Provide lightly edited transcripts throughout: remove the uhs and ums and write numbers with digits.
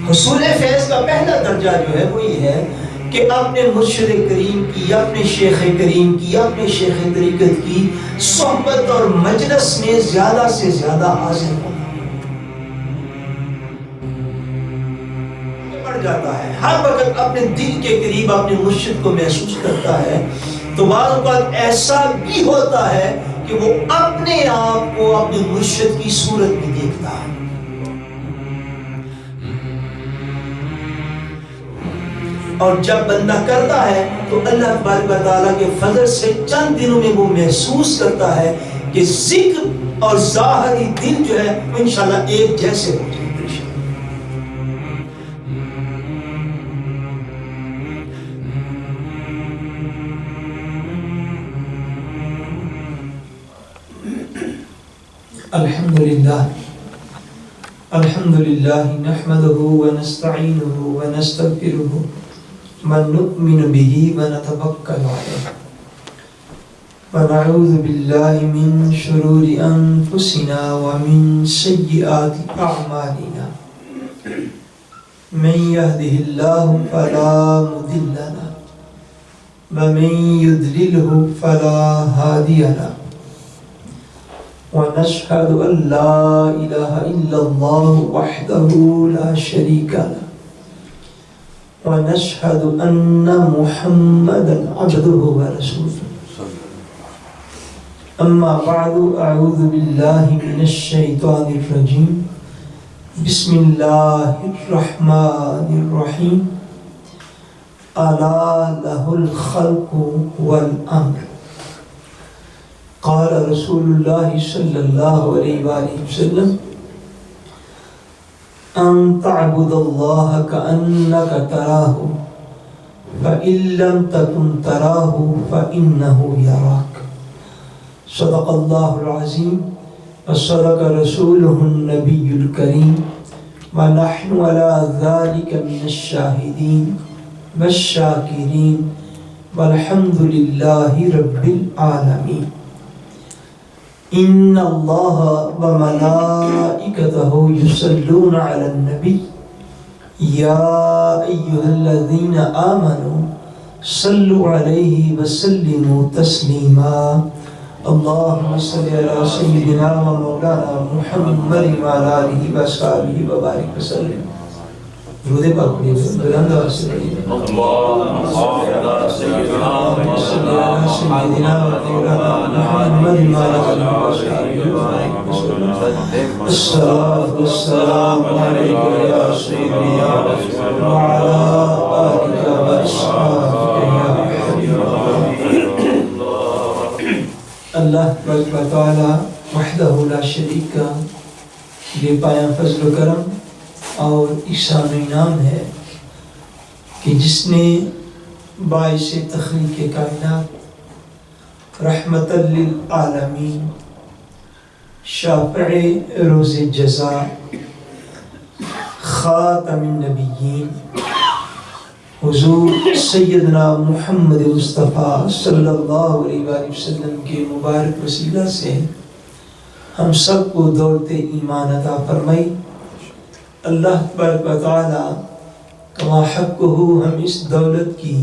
حصول فیض کا پہلا درجہ جو ہے وہ یہ ہے کہ اپنے مرشد کریم کی، اپنے شیخ کریم کی، اپنے شیخ طریقت کی صحبت اور مجلس میں زیادہ سے زیادہ حاضر ہونا بڑھ جاتا ہے. ہر وقت اپنے دل کے قریب اپنے مرشد کو محسوس کرتا ہے. تو بعض اوقات ایسا بھی ہوتا ہے کہ وہ اپنے آپ کو اپنے مرشد کی صورت میں دیکھتا ہے. اور جب بندہ کرتا ہے تو اللہ تبارک و تعالیٰ کے فضل سے چند دنوں میں وہ محسوس کرتا ہے کہ ذکر اور ظاہری دل جو ہے وہ انشاءاللہ ایک جیسے ہو جائے. الحمدللہ نحمده ونستعینه ونستغفره ونؤمن به ونتوکل علیہ ونعوذ باللہ من شرور انفسنا ومن سیئات اعمالنا من يهده الله فلا مضل له ومن يضلله فلا هادي له ونشهد أن لا إله إلا الله وحده لا شريك له ونشهد أن محمدا عبده ورسوله. أما بعد أعوذ بالله من الشيطان الرجيم. بسم الله الرحمن الرحيم. ألا له الخلق والأمر. قال رسول الله صلى الله عليه وآله وسلم أن تعبد الله كأنك تراه فإن لم تكن تراه فإنه يراك. صدق الله العظيم وصدق رسوله النبي الكريم ونحن على ذلك من الشاهدين والشاكرين والحمد لله رب العالمين. ان اللہ وملائکتہ یصلون علی النبی یا ایہا الذین آمنوا صلوا علیہ وسلموا تسلیما. اللہم صلی علی سیدنا و مولانا محمد وعلی آلہ وصحبہ وبارک وسلم. درود پاک پڑھیے بلند آواز سے پڑھیے. اللہم صلی علی سیدنا و مولانا محمد وعلی آلہ وصحبہ وبارک وسلم. الصلاۃ والسلام علیک یا سیدی یا رسول اللہ وعلی آلک واصحابک یا حبیب اللہ. اللہ تبارک و تعالی وحدہ لا شریک کا بے پایہ فضل و کرم اور احسان و انعام ہے کہ جس نے باعث تخلیق کائنات رحمت للعالمین شافع روز جزا خاتم النبیین حضور سیدنا محمد مصطفیٰ صلی اللہ علیہ وآلہ وسلم کے مبارک وسیلہ سے ہم سب کو دولت ایمان عطا فرمائی. اللہ تبارک و تعالی کما حقہ ہم اس دولت کی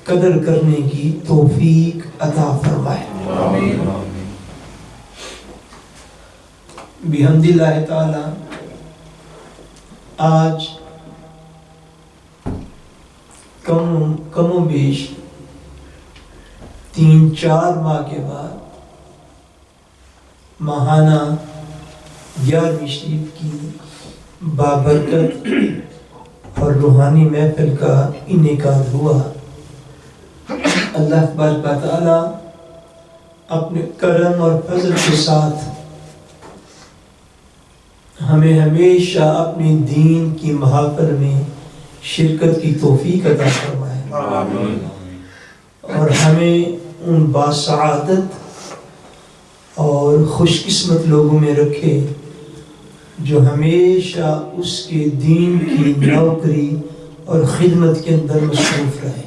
قدر کرنے کی توفیق عطا فرمائے. آمین. بحمد اللہ تعالی آج کم و بیش 3-4 ماہ کے بعد ماہانہ 11ویں شریف کی بابرکت اور روحانی محفل کا انعقاد ہوا. اللہ تبارک و تعالی اپنے کرم اور فضل کے ساتھ ہمیں ہمیشہ اپنے دین کی محافل میں شرکت کی توفیق عطا فرمائے. آمین. اور ہمیں ان باسعادت اور خوش قسمت لوگوں میں رکھے جو ہمیشہ اس کے دین کی نوکری اور خدمت کے اندر مصروف رہے.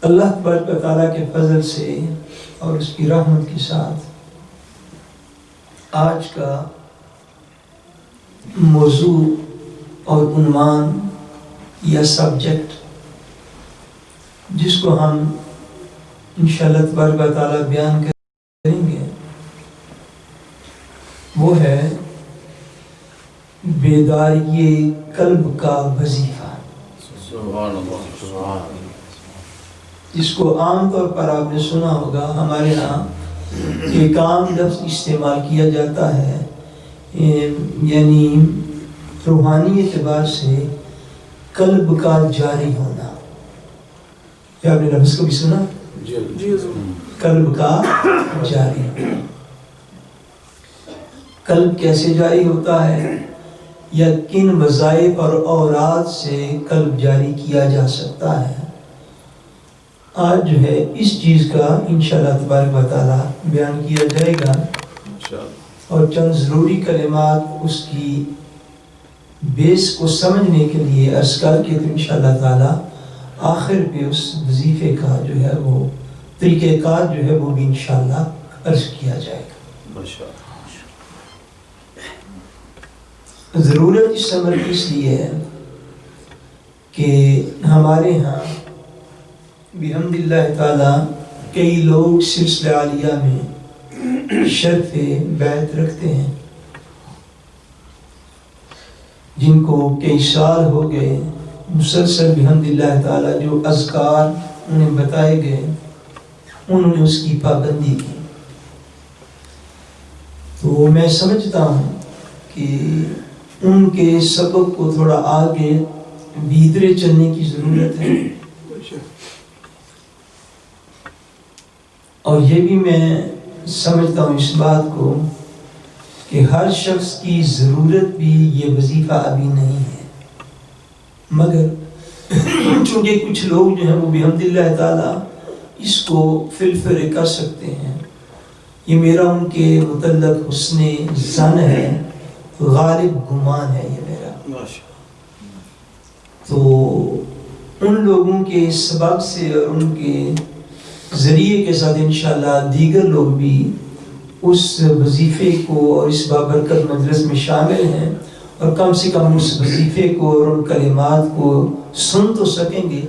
اللہ تبارک و تعالیٰ کے فضل سے اور اس کی رحمت کے ساتھ آج کا موضوع اور عنوان یا سبجیکٹ جس کو ہم انشاءاللہ تبارک و تعالیٰ بیان کریں گے وہ ہے بیداری قلب کا وظیفہ، سبحان اللہ، سبحان اللہ۔ جس کو عام طور پر آپ نے سنا ہوگا ہمارے ہاں ایک عام لفظ استعمال کیا جاتا ہے، یعنی روحانی اعتبار سے قلب کا جاری ہونا۔ کیا آپ نے لفظ کو بھی سنا؟ قلب کا جاری ہونا۔ قلب کیسے جاری ہوتا ہے یا کن وظائف اور اوراد سے قلب جاری کیا جا سکتا ہے، آج جو ہے اس چیز کا انشاءاللہ تبارک و تعالیٰ بیان کیا جائے گا، اور چند ضروری کلمات اس کی بیس کو سمجھنے کے لیے عرض کر کے تو انشاءاللہ تعالیٰ آخر پہ اس وظیفے کا جو ہے وہ طریقہ کار جو ہے وہ بھی انشاءاللہ عرض کیا جائے گا۔ ضرورت اس عمل کی اس لیے ہے کہ ہمارے ہاں بحمد اللہ تعالیٰ کئی لوگ سلسلہ عالیہ میں شرف بیعت رکھتے ہیں، جن کو کئی سال ہو گئے مسلسل بحمد اللہ تعالیٰ جو اذکار انہیں بتائے گئے انہوں نے اس کی پابندی کی۔ تو میں سمجھتا ہوں کہ ان کے سبق کو تھوڑا آگے بھیترے چلنے کی ضرورت ہے، اور یہ بھی میں سمجھتا ہوں اس بات کو کہ ہر شخص کی ضرورت بھی یہ وظیفہ ابھی نہیں ہے، مگر چونکہ کچھ لوگ جو ہیں وہ بحمد اللہ تعالیٰ اس کو فلفل کر سکتے ہیں، یہ میرا ان کے متعلق حسن ظن ہے، غالب گمان ہے یہ میرا۔ تو ان لوگوں کے سبب سے اور ان کے ذریعے کے ساتھ انشاءاللہ دیگر لوگ بھی اس وظیفے کو اور اس بابرکت مجلس میں شامل ہیں، اور کم سے کم اس وظیفے کو اور ان کلمات کو سن تو سکیں گے،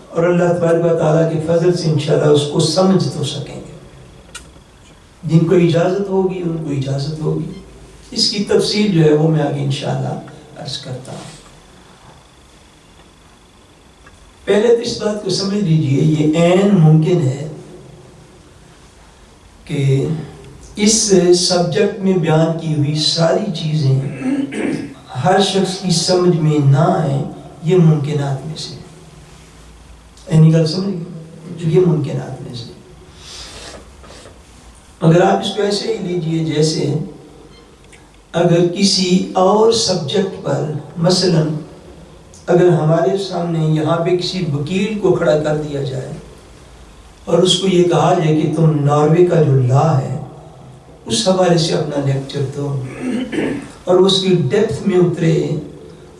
اور اللہ تبارک و تعالیٰ کے فضل سے انشاءاللہ اس کو سمجھ تو سکیں گے۔ جن کو اجازت ہوگی ان کو اجازت ہوگی، اس کی تفصیل جو ہے وہ میں آگے انشاءاللہ عرض کرتا ہوں۔ پہلے تو اس بات کو سمجھ لیجئے، یہ عین ممکن ہے کہ اس سبجیکٹ میں بیان کی ہوئی ساری چیزیں ہر شخص کی سمجھ میں نہ آئیں، یہ ممکنات میں سے اینی گل سمجھ گئے، جو یہ ممکنات میں سے۔ اگر آپ اس کو ایسے ہی لیجئے جیسے اگر کسی اور سبجیکٹ پر مثلا اگر ہمارے سامنے یہاں پہ کسی وکیل کو کھڑا کر دیا جائے اور اس کو یہ کہا جائے کہ تم ناروے کا جو لا ہے اس حوالے سے اپنا لیکچر دو، اور اس کی ڈیپتھ میں اترے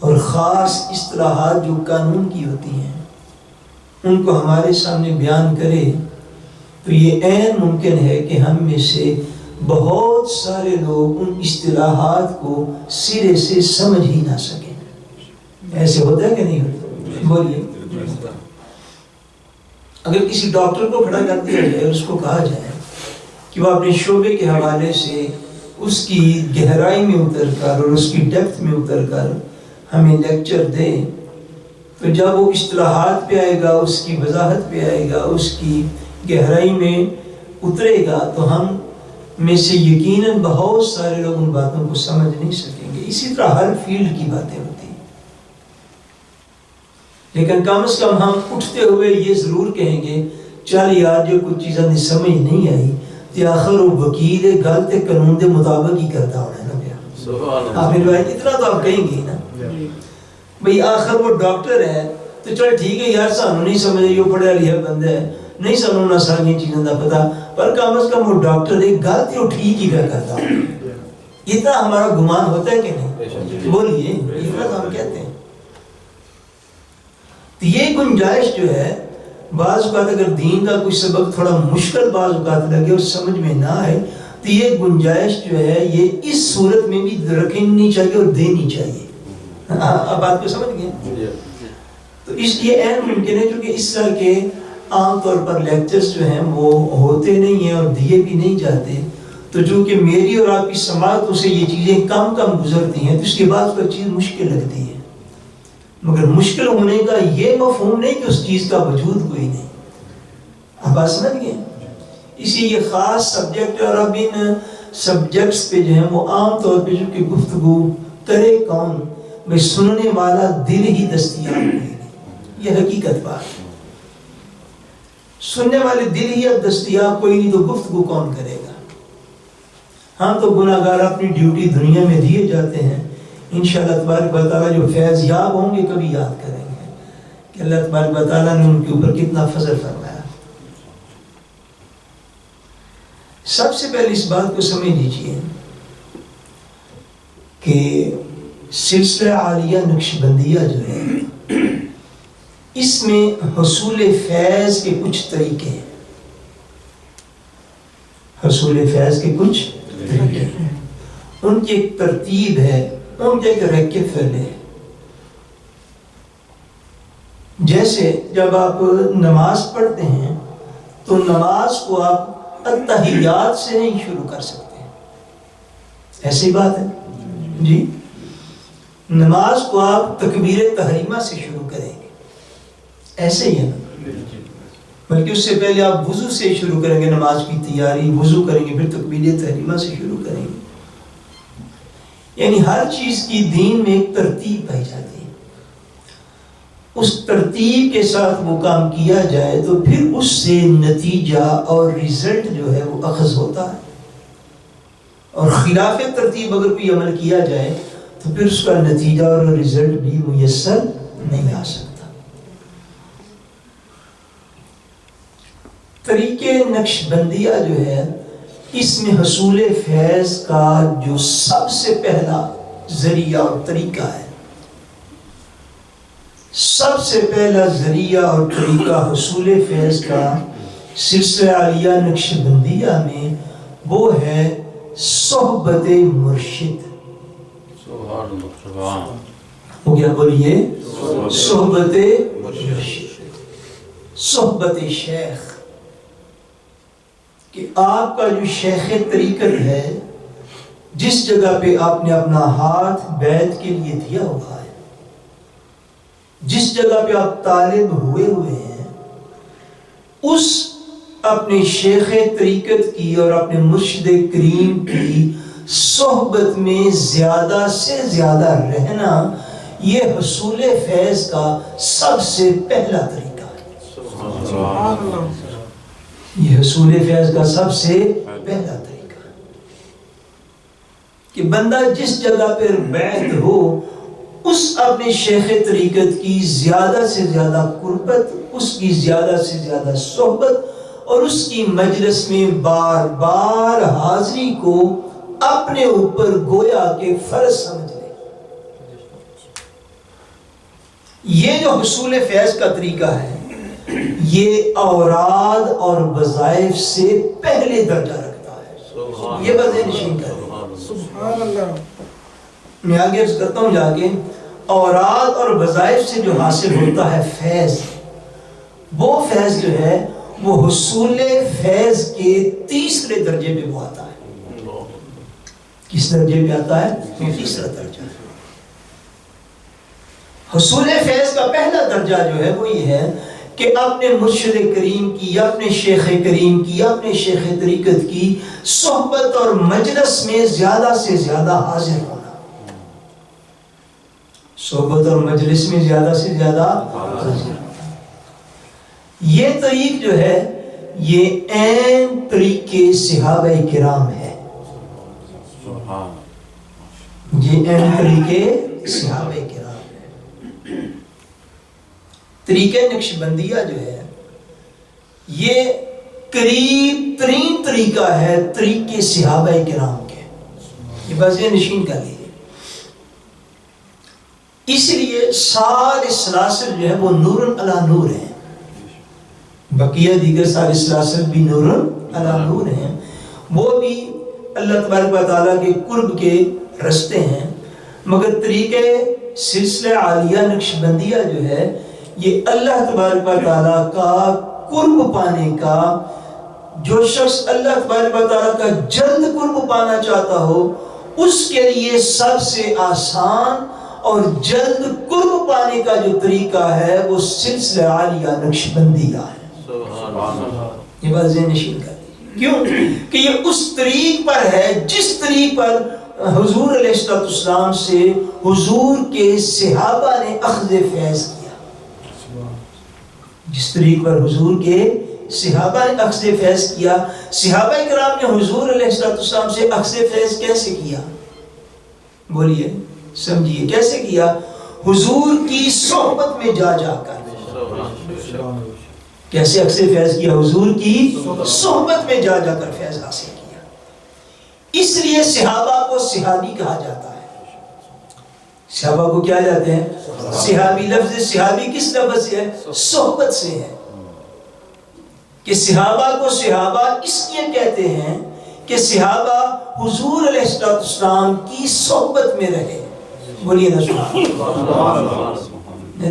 اور خاص اصطلاحات جو قانون کی ہوتی ہیں ان کو ہمارے سامنے بیان کرے، تو یہ عین ممکن ہے کہ ہم میں سے بہت سارے لوگ ان اصطلاحات کو سرے سے سمجھ ہی نہ سکیں۔ ایسے ہوتا ہے کہ نہیں ہوتا؟ بولیے۔ اگر کسی ڈاکٹر کو کھڑا کر دیا جائے اور اس کو کہا جائے کہ وہ اپنے شعبے کے حوالے سے اس کی گہرائی میں اتر کر اور اس کی ڈیپتھ میں اتر کر ہمیں لیکچر دے، تو جب وہ اصطلاحات پہ آئے گا، اس کی وضاحت پہ آئے گا، اس کی گہرائی میں اترے گا، تو ہم میں سے یقیناً بہت سارے لوگ ان باتوں کو سمجھ نہیں سکیں گے۔ اسی طرح ہر فیلڈ کی باتیں ہوتی ہیں، لیکن کم از کم ہم اٹھتے ہوئے یہ ضرور کہیں گے چل یار جو کچھ چیزیں سمجھ نہیں آئی تے آخر وہ وکیل گل تے قانون دے مطابق ہی کرتا ہونا ہے نا پیا، آپ نے اتنا تو آپ کہیں گے نا بھئی آخر وہ ڈاکٹر ہے تو چل ٹھیک ہے یار سانوں نہیں سمجھ یہ پڑھا لکھا بندہ ہے، نہیں سانوں نہ ساری چیزوں کا پتا، پر کم از کم وہ ڈاکٹر ایک گل تے وہ ٹھیک ہی کرتا ہوں، اتنا ہمارا گمان ہوتا ہے کہ نہیں؟ بولیے، اتنا تو ہم کہتے ہیں۔ تو یہ گنجائش جو ہے بعض اوقات اگر دین کا کوئی سبق تھوڑا مشکل بعض اوقات لگے اور سمجھ میں نہ آئے تو یہ گنجائش جو ہے یہ اس صورت میں بھی رکھنی چاہیے اور دینی چاہیے. اب بات کو سمجھ گئے؟ تو اس لیے اہم ممکن ہے کیونکہ اس طرح کے عام طور پر لیکچرز جو ہیں وہ ہوتے نہیں ہیں اور دیے بھی نہیں جاتے. تو جو کہ میری اور آپ کی سماعتوں سے یہ چیزیں کم گزرتی ہیں تو اس کے بعد کوئی چیز مشکل لگتی ہے. مگر مشکل ہونے کا یہ مفہوم نہیں کہ اس چیز کا وجود کوئی نہیں. آپ بات سمجھ گئے؟ اسی یہ خاص سبجیکٹ اور اب ان سبجیکٹس پہ جو ہیں وہ عام طور پہ جو کہ گفتگو کرے کون میں سننے والا دل ہی دستیاب نہیں. یہ حقیقت بات ہے. سننے والے دل ہی اب دستیاب کوئی نہیں تو گفتگو کون کرے گا. ہم تو گناہ گار اپنی ڈیوٹی دنیا میں دیے جاتے ہیں. انشاءاللہ تبارک و تعالیٰ جو فیض یاب ہوں گے کبھی یاد کریں گے کہ اللہ تبارک و تعالیٰ نے ان کے اوپر کتنا فضل فرمایا. سب سے پہلے اس بات کو سمجھ لیجیے کہ سلسلہ عالیہ نقشبندیہ جو ہے اس میں حصول فیض کے کچھ طریقے ہیں. حصول فیض کے کچھ طریقے ہیں. ان کی ایک ترتیب ہے, ان کے ایک ریکیفل ہے. جیسے جب آپ نماز پڑھتے ہیں تو نماز کو آپ التحیات سے نہیں شروع کر سکتے. ایسی بات ہے جی. نماز کو آپ تکبیر تحریمہ سے شروع کریں گے, ایسے ہی ہے نا. بلکہ اس سے پہلے آپ وضو سے شروع کریں گے, نماز کی تیاری, وضو کریں گے, پھر تکبیر تحریمہ سے شروع کریں گے. یعنی ہر چیز کی دین میں ایک ترتیب پائی جاتی ہے. اس ترتیب کے ساتھ وہ کام کیا جائے تو پھر اس سے نتیجہ اور رزلٹ جو ہے وہ اخذ ہوتا ہے. اور خلاف ترتیب اگر کوئی عمل کیا جائے تو پھر اس کا نتیجہ اور رزلٹ بھی میسر نہیں آ سکتا. طریقے نقش بندیہ جو ہے اس میں حصول فیض کا جو سب سے پہلا ذریعہ اور طریقہ ہے, سب سے پہلا ذریعہ اور طریقہ حصول فیض کا سلسلہ عالیہ نقش بندیہ میں وہ ہے صحبت مرشد. ہو گیا بولیے, صحبت مرشد, صحبت شیخ. کہ آپ کا جو شیخ طریقت ہے, جس جگہ پہ آپ نے اپنا ہاتھ بیعت کے لیے دیا ہوا ہے, جس جگہ پہ آپ طالب ہوئے ہیں, اس اپنے شیخ طریقت کی اور اپنے مرشد کریم کی صحبت میں زیادہ سے زیادہ رہنا یہ حصول فیض کا سب سے پہلا طریقہ ہے. یہ حصول فیض کا سب سے پہلا طریقہ ہے کہ بندہ جس جگہ پر بیعت ہو اس اپنے شیخ طریقت کی زیادہ سے زیادہ قربت, اس کی زیادہ سے زیادہ صحبت اور اس کی مجلس میں بار بار حاضری کو اپنے اوپر گویا کہ فرض سمجھ لے. یہ جو حصول فیض کا طریقہ ہے یہ اوراد اور وظائف سے پہلے درجہ رکھتا ہے. یہ بات نشین کر رہے ہیں. میں آگے عرض کرتا ہوں جا کے, اوراد اور وظائف سے جو حاصل ہوتا ہے فیض, وہ فیض جو ہے وہ حصول فیض کے تیسرے درجے پہ وہ آتا ہے. کس درجے پہ آتا ہے؟ تیسرا درجہ. حصول فیض کا پہلا درجہ جو ہے وہ یہ ہے کہ اپنے مرشد کریم کی یا اپنے شیخ کریم کی یا اپنے شیخ طریقت کی صحبت اور مجلس میں زیادہ سے زیادہ حاضر ہونا. صحبت اور مجلس میں زیادہ سے زیادہ حاضر ہونا. یہ طریق جو ہے یہ عین طریقے صحابہ کرام ہے. یہ عین طریقے صحابہ کرام ہے. طریقہ نقش بندیہ جو ہے یہ قریب ترین طریقہ ہے طریقے صحابہ کرام کے. یہ بس یہ نشین کر لیجیے. اس لیے سارے سلاسل جو ہے وہ نور علی نور ہیں. بقیہ دیگر سارے سلاسل بھی نور علی نور ہیں، وہ بھی اللہ تبارک و تعالیٰ کے قرب کے رستے ہیں، مگر طریقے سلسلہ عالیہ نقش بندیہ جو ہے یہ اللہ تبارک و تعالیٰ کا قرب پانے کا، جو شخص اللہ تبارک و تعالیٰ کا جلد قرب پانا چاہتا ہو اس کے لیے سب سے آسان اور جلد قرب پانے کا جو طریقہ ہے وہ سلسلہ عالیہ نقش بندیہ ہے۔ یہ بات ذہن نشین کر دیجیے، کیوں کہ یہ اس طریق پر ہے جس طریق پر حضور علیہ السلام سے حضور کے صحابہ نے اخذ فیض کیا، جس طریق پر حضور کے صحابہ نے اخذ فیض کیا۔ صحابہ کرام نے حضور علیہ السلام سے اخذ فیض کیسے کیا؟ بولیے، سمجھیے کیسے کیا؟ حضور کی صحبت میں جا جا کر۔ کیسے اخذ فیض کیا؟ حضور کی صحبت میں جا جا کر فیض حاصل کیا۔ اس لیے صحابہ کو صحابی کہا جاتا ہے۔ صحابہ کو کیا جاتے ہیں؟ صحابی۔ لفظ صحابی کس لفظ سے ہے؟ صحبت سے ہے، کہ صحابہ کو صحابہ اس لیے کہتے ہیں کہ صحابہ حضور علیہ السلام کی صحبت میں رہے۔ بولیے نا سبحان اللہ۔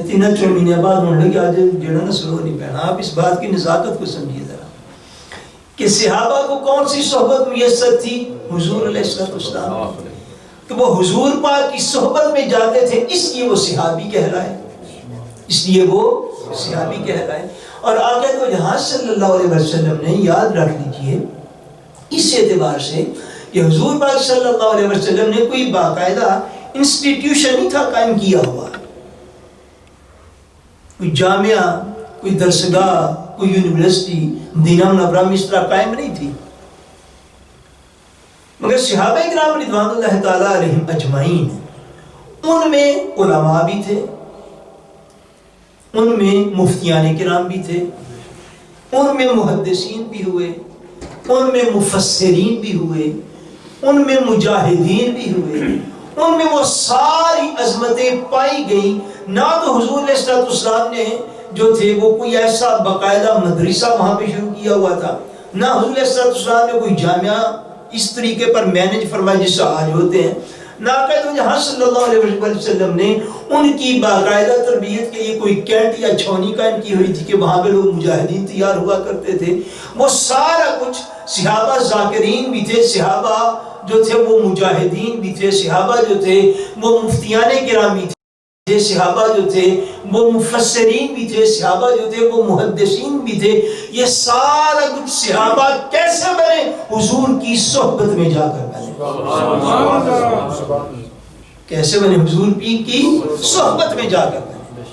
تین چار مہینے بعد انہوں نے کہ آج جڑا نا سلو نہیں پہنا، آپ اس بات کی نزاکت کو سمجھیے ذرا کہ صحابہ کو کون سی صحبت میسر تھی؟ حضور علیہ السلام، کہ وہ حضور پاک کی صحبت میں جاتے تھے، اس لیے وہ صحابی کہلائے، اس لیے وہ صحابی کہلائے۔ اور آقا تو جہاں صلی اللہ علیہ وسلم نے، یاد رکھ لیجئے اس اعتبار سے کہ حضور پاک صلی اللہ علیہ وسلم نے کوئی باقاعدہ انسٹیٹیوشن نہیں تھا قائم کیا ہوا، کوئی جامعہ، کوئی درسگاہ، کوئی یونیورسٹی مدینہ منورہ میں اس طرح قائم نہیں تھی، مگر صحابہ کرام رضوان اللہ تعالیٰ علیہم اجمعین ان میں علماء بھی تھے، ان میں مفتیان کرام بھی تھے، ان میں محدثین بھی ہوئے، ان میں مفسرین بھی ہوئے، ان میں مجاہدین بھی ہوئے، ان میں وہ ساری عظمتیں پائی گئیں۔ نہ تو حضور علیہ السلام نے جو تھے وہ کوئی ایسا باقاعدہ مدرسہ وہاں پہ شروع کیا ہوا تھا، نہ حضور علیہ السلام نے کوئی جامعہ اس طریقے پر مینج فرمایا جس سے آج ہوتے ہیں، نہ کہ جہاں صلی اللہ علیہ وسلم نے ان کی باقاعدہ تربیت کے لیے کوئی کینٹ یا چھونی قائم کی ہوئی تھی کہ وہاں پہ لوگ مجاہدین تیار ہوا کرتے تھے۔ وہ سارا کچھ صحابہ ذاکرین بھی تھے، صحابہ جو تھے وہ مجاہدین بھی تھے، صحابہ جو تھے وہ مفتیان کرام بھی تھے، صحابہ جو تھے وہ مفسرین بھی تھے، صحابہ جو تھے وہ محدثین بھی تھے۔ یہ سارا کچھ صحابہ کیسے بنے؟ حضور کی صحبت میں جا کر بنے۔ کیسے بنے؟ حضور کی صحبت میں جا کر بنے۔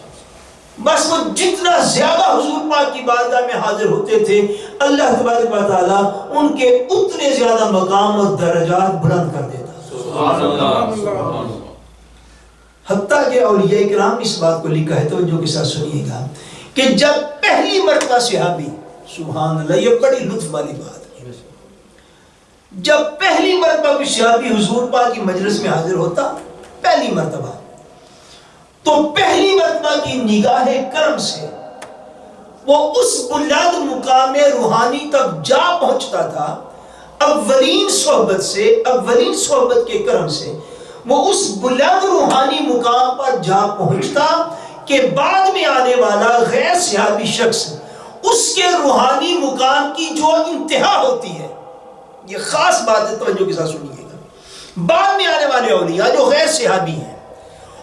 بس وہ جتنا زیادہ حضور پاک کی بارگاہ میں حاضر ہوتے تھے، اللہ تبارک و تعالیٰ ان کے اتنے زیادہ مقام اور درجات بلند کر دیتا۔ حتیٰ کہ اولیاء کرام اس بات کو لکھا ہے، توجہ کے ساتھ سنیے گا، کہ جب پہلی مرتبہ صحابی، سبحان اللہ، یہ بڑی لطف والی بات ہے، جب پہلی مرتبہ کوئی صحابی حضور پاک کی مجلس میں حاضر ہوتا، پہلی مرتبہ، تو پہلی مرتبہ کی نگاہ کرم سے وہ اس بلند مقام روحانی تک جا پہنچتا تھا، اولین صحبت سے، اولین صحبت کے کرم سے وہ اس بلند روحانی مقام پر جا پہنچتا کہ بعد میں آنے والا غیر صحابی شخص اس کے روحانی مقام کی جو انتہا ہوتی ہے، یہ خاص بات ہے، توجہ کے ساتھ سنیے گا، بعد میں آنے والے اولیاء جو غیر صحابی ہیں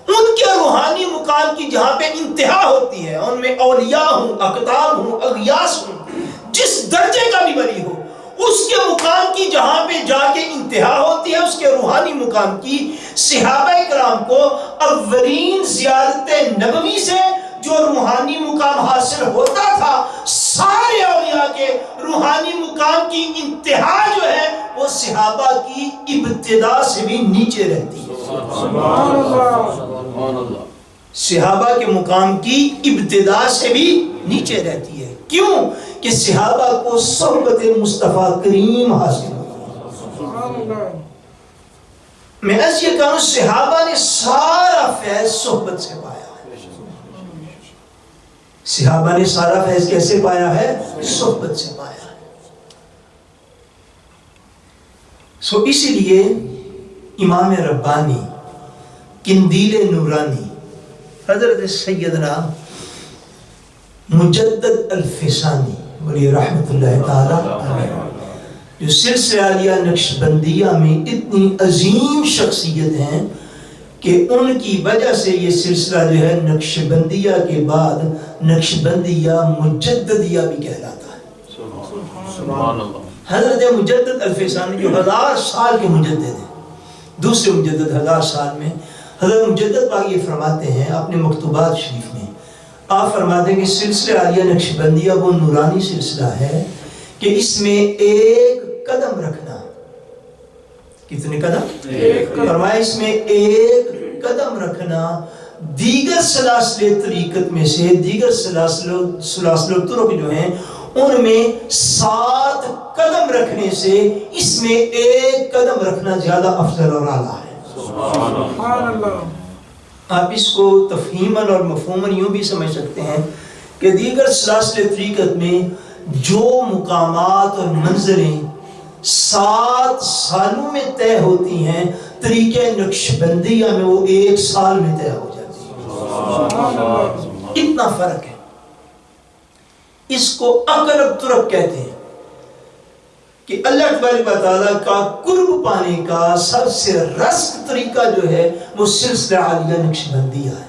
ان کے روحانی مقام کی جہاں پہ انتہا ہوتی ہے، ان میں اولیاء ہوں، اقطاب ہوں، اغیاس ہوں، جس درجے کا بھی ولی ہو، اس کے مقام کی جہاں پہ جا کے انتہا ہوتی ہے، اس کے روحانی مقام کی، صحابہ کرام کو اولین زیارت نبوی سے جو روحانی مقام حاصل ہوتا تھا، سارے اولیاء کے روحانی مقام کی انتہا جو ہے وہ صحابہ کی ابتدا سے بھی نیچے رہتی ہے۔ صحابہ کے مقام کی ابتدا سے بھی نیچے رہتی ہے۔ کیوں؟ کہ صحابہ کو صحبت مصطفیٰ کریم حاصل ہوئی۔ میں ایسے یہ کہوں، صحابہ نے سارا فیض صحبت سے پایا ہے۔ صحابہ نے سارا فیض کیسے پایا ہے؟ صحبت سے پایا ہے. اسی لیے امام ربانی قندیل نورانی حضرت سیدنا مجدد الفسانی ولی رحمت اللہ تعالی علیہ، جو سلسلہ عالیہ نقشبندیہ میں اتنی عظیم شخصیت ہیں کہ ان کی وجہ سے یہ سلسلہ جو ہے نقشبندیہ کے بعد نقشبندیہ مجددیہ بھی کہلاتا ہے. سبحان اللہ. حضرت مجدد الفسانی جو 1000 سال کے مجدد ہیں، دوسرے مجدد 1000 سال میں، حضرت مجدد پاک یہ فرماتے ہیں اپنے مکتوبات شریف میں، آپ فرماتے ہیں کہ سلسلہ عالیہ نقشبندیہ وہ نورانی سلسلہ ہے کہ اس میں ایک قدم رکھنا. کتنے قدم؟ فرمایا اس میں ایک قدم رکھنا دیگر سلاسل طریقت میں سے، دیگر سلاسل طرق جو ہیں ان میں 7 قدم رکھنے سے اس میں ایک قدم رکھنا زیادہ افضل اور اعلیٰ ہے. سبحان اللہ. آپ اس کو تفہیماً اور مفہوماً یوں بھی سمجھ سکتے ہیں کہ دیگر سلاسل طریقت میں جو مقامات اور منزلیں 7 سالوں میں طے ہوتی ہیں، طریقہ نقشبندیہ میں وہ 1 سال میں طے ہو جاتی ہیں. اتنا فرق ہے. اس کو اقرب طرق کہتے ہیں کہ اللہ تبارک و تعالیٰ کا قرب پانے کا سب سے رسک طریقہ جو ہے وہ سلسلہ عالیہ نقشبندیہ ہے.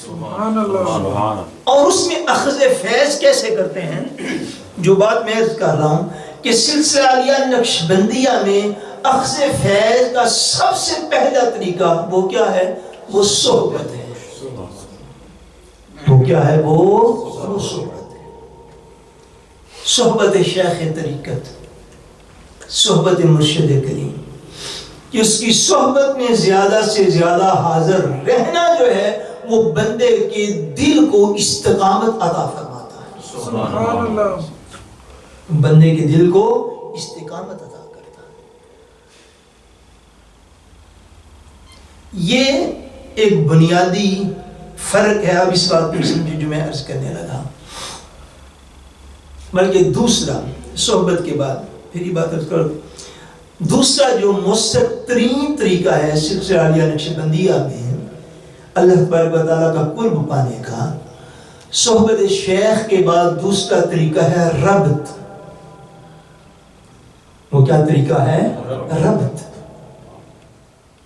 سبحان اللہ. اور اس میں اخذ فیض کیسے کرتے ہیں، جو بات میں عرض کر رہا ہوں کہ سلسلہ عالیہ نقشبندیہ میں اخذ فیض کا سب سے پہلا طریقہ وہ کیا ہے؟ وہ صحبت ہے. وہ کیا ہے؟ وہ صحبت. صحبت شیخ طریقت، صحبت مرشد کریم، کہ اس کی صحبت میں زیادہ سے زیادہ حاضر رہنا جو ہے وہ بندے کے دل کو استقامت عطا فرماتا ہے. سبحان اللہ. بندے کے دل کو استقامت عطا کرتا ہے. یہ ایک بنیادی فرق ہے. اب اس بات کو سمجھے جو میں عرض کرنے لگا. بلکہ دوسرا صحبت کے بعد پھر یہ بات عرض کرو، دوسرا جو مؤثر ترین طریقہ ہے سلسلہ عالیہ نقشبندیہ میں اللہ تبارک و تعالیٰ کا قرب پانے کا، صحبت شیخ کے بعد دوسرا طریقہ ہے ربط. وہ کیا طریقہ ہے؟ ربط.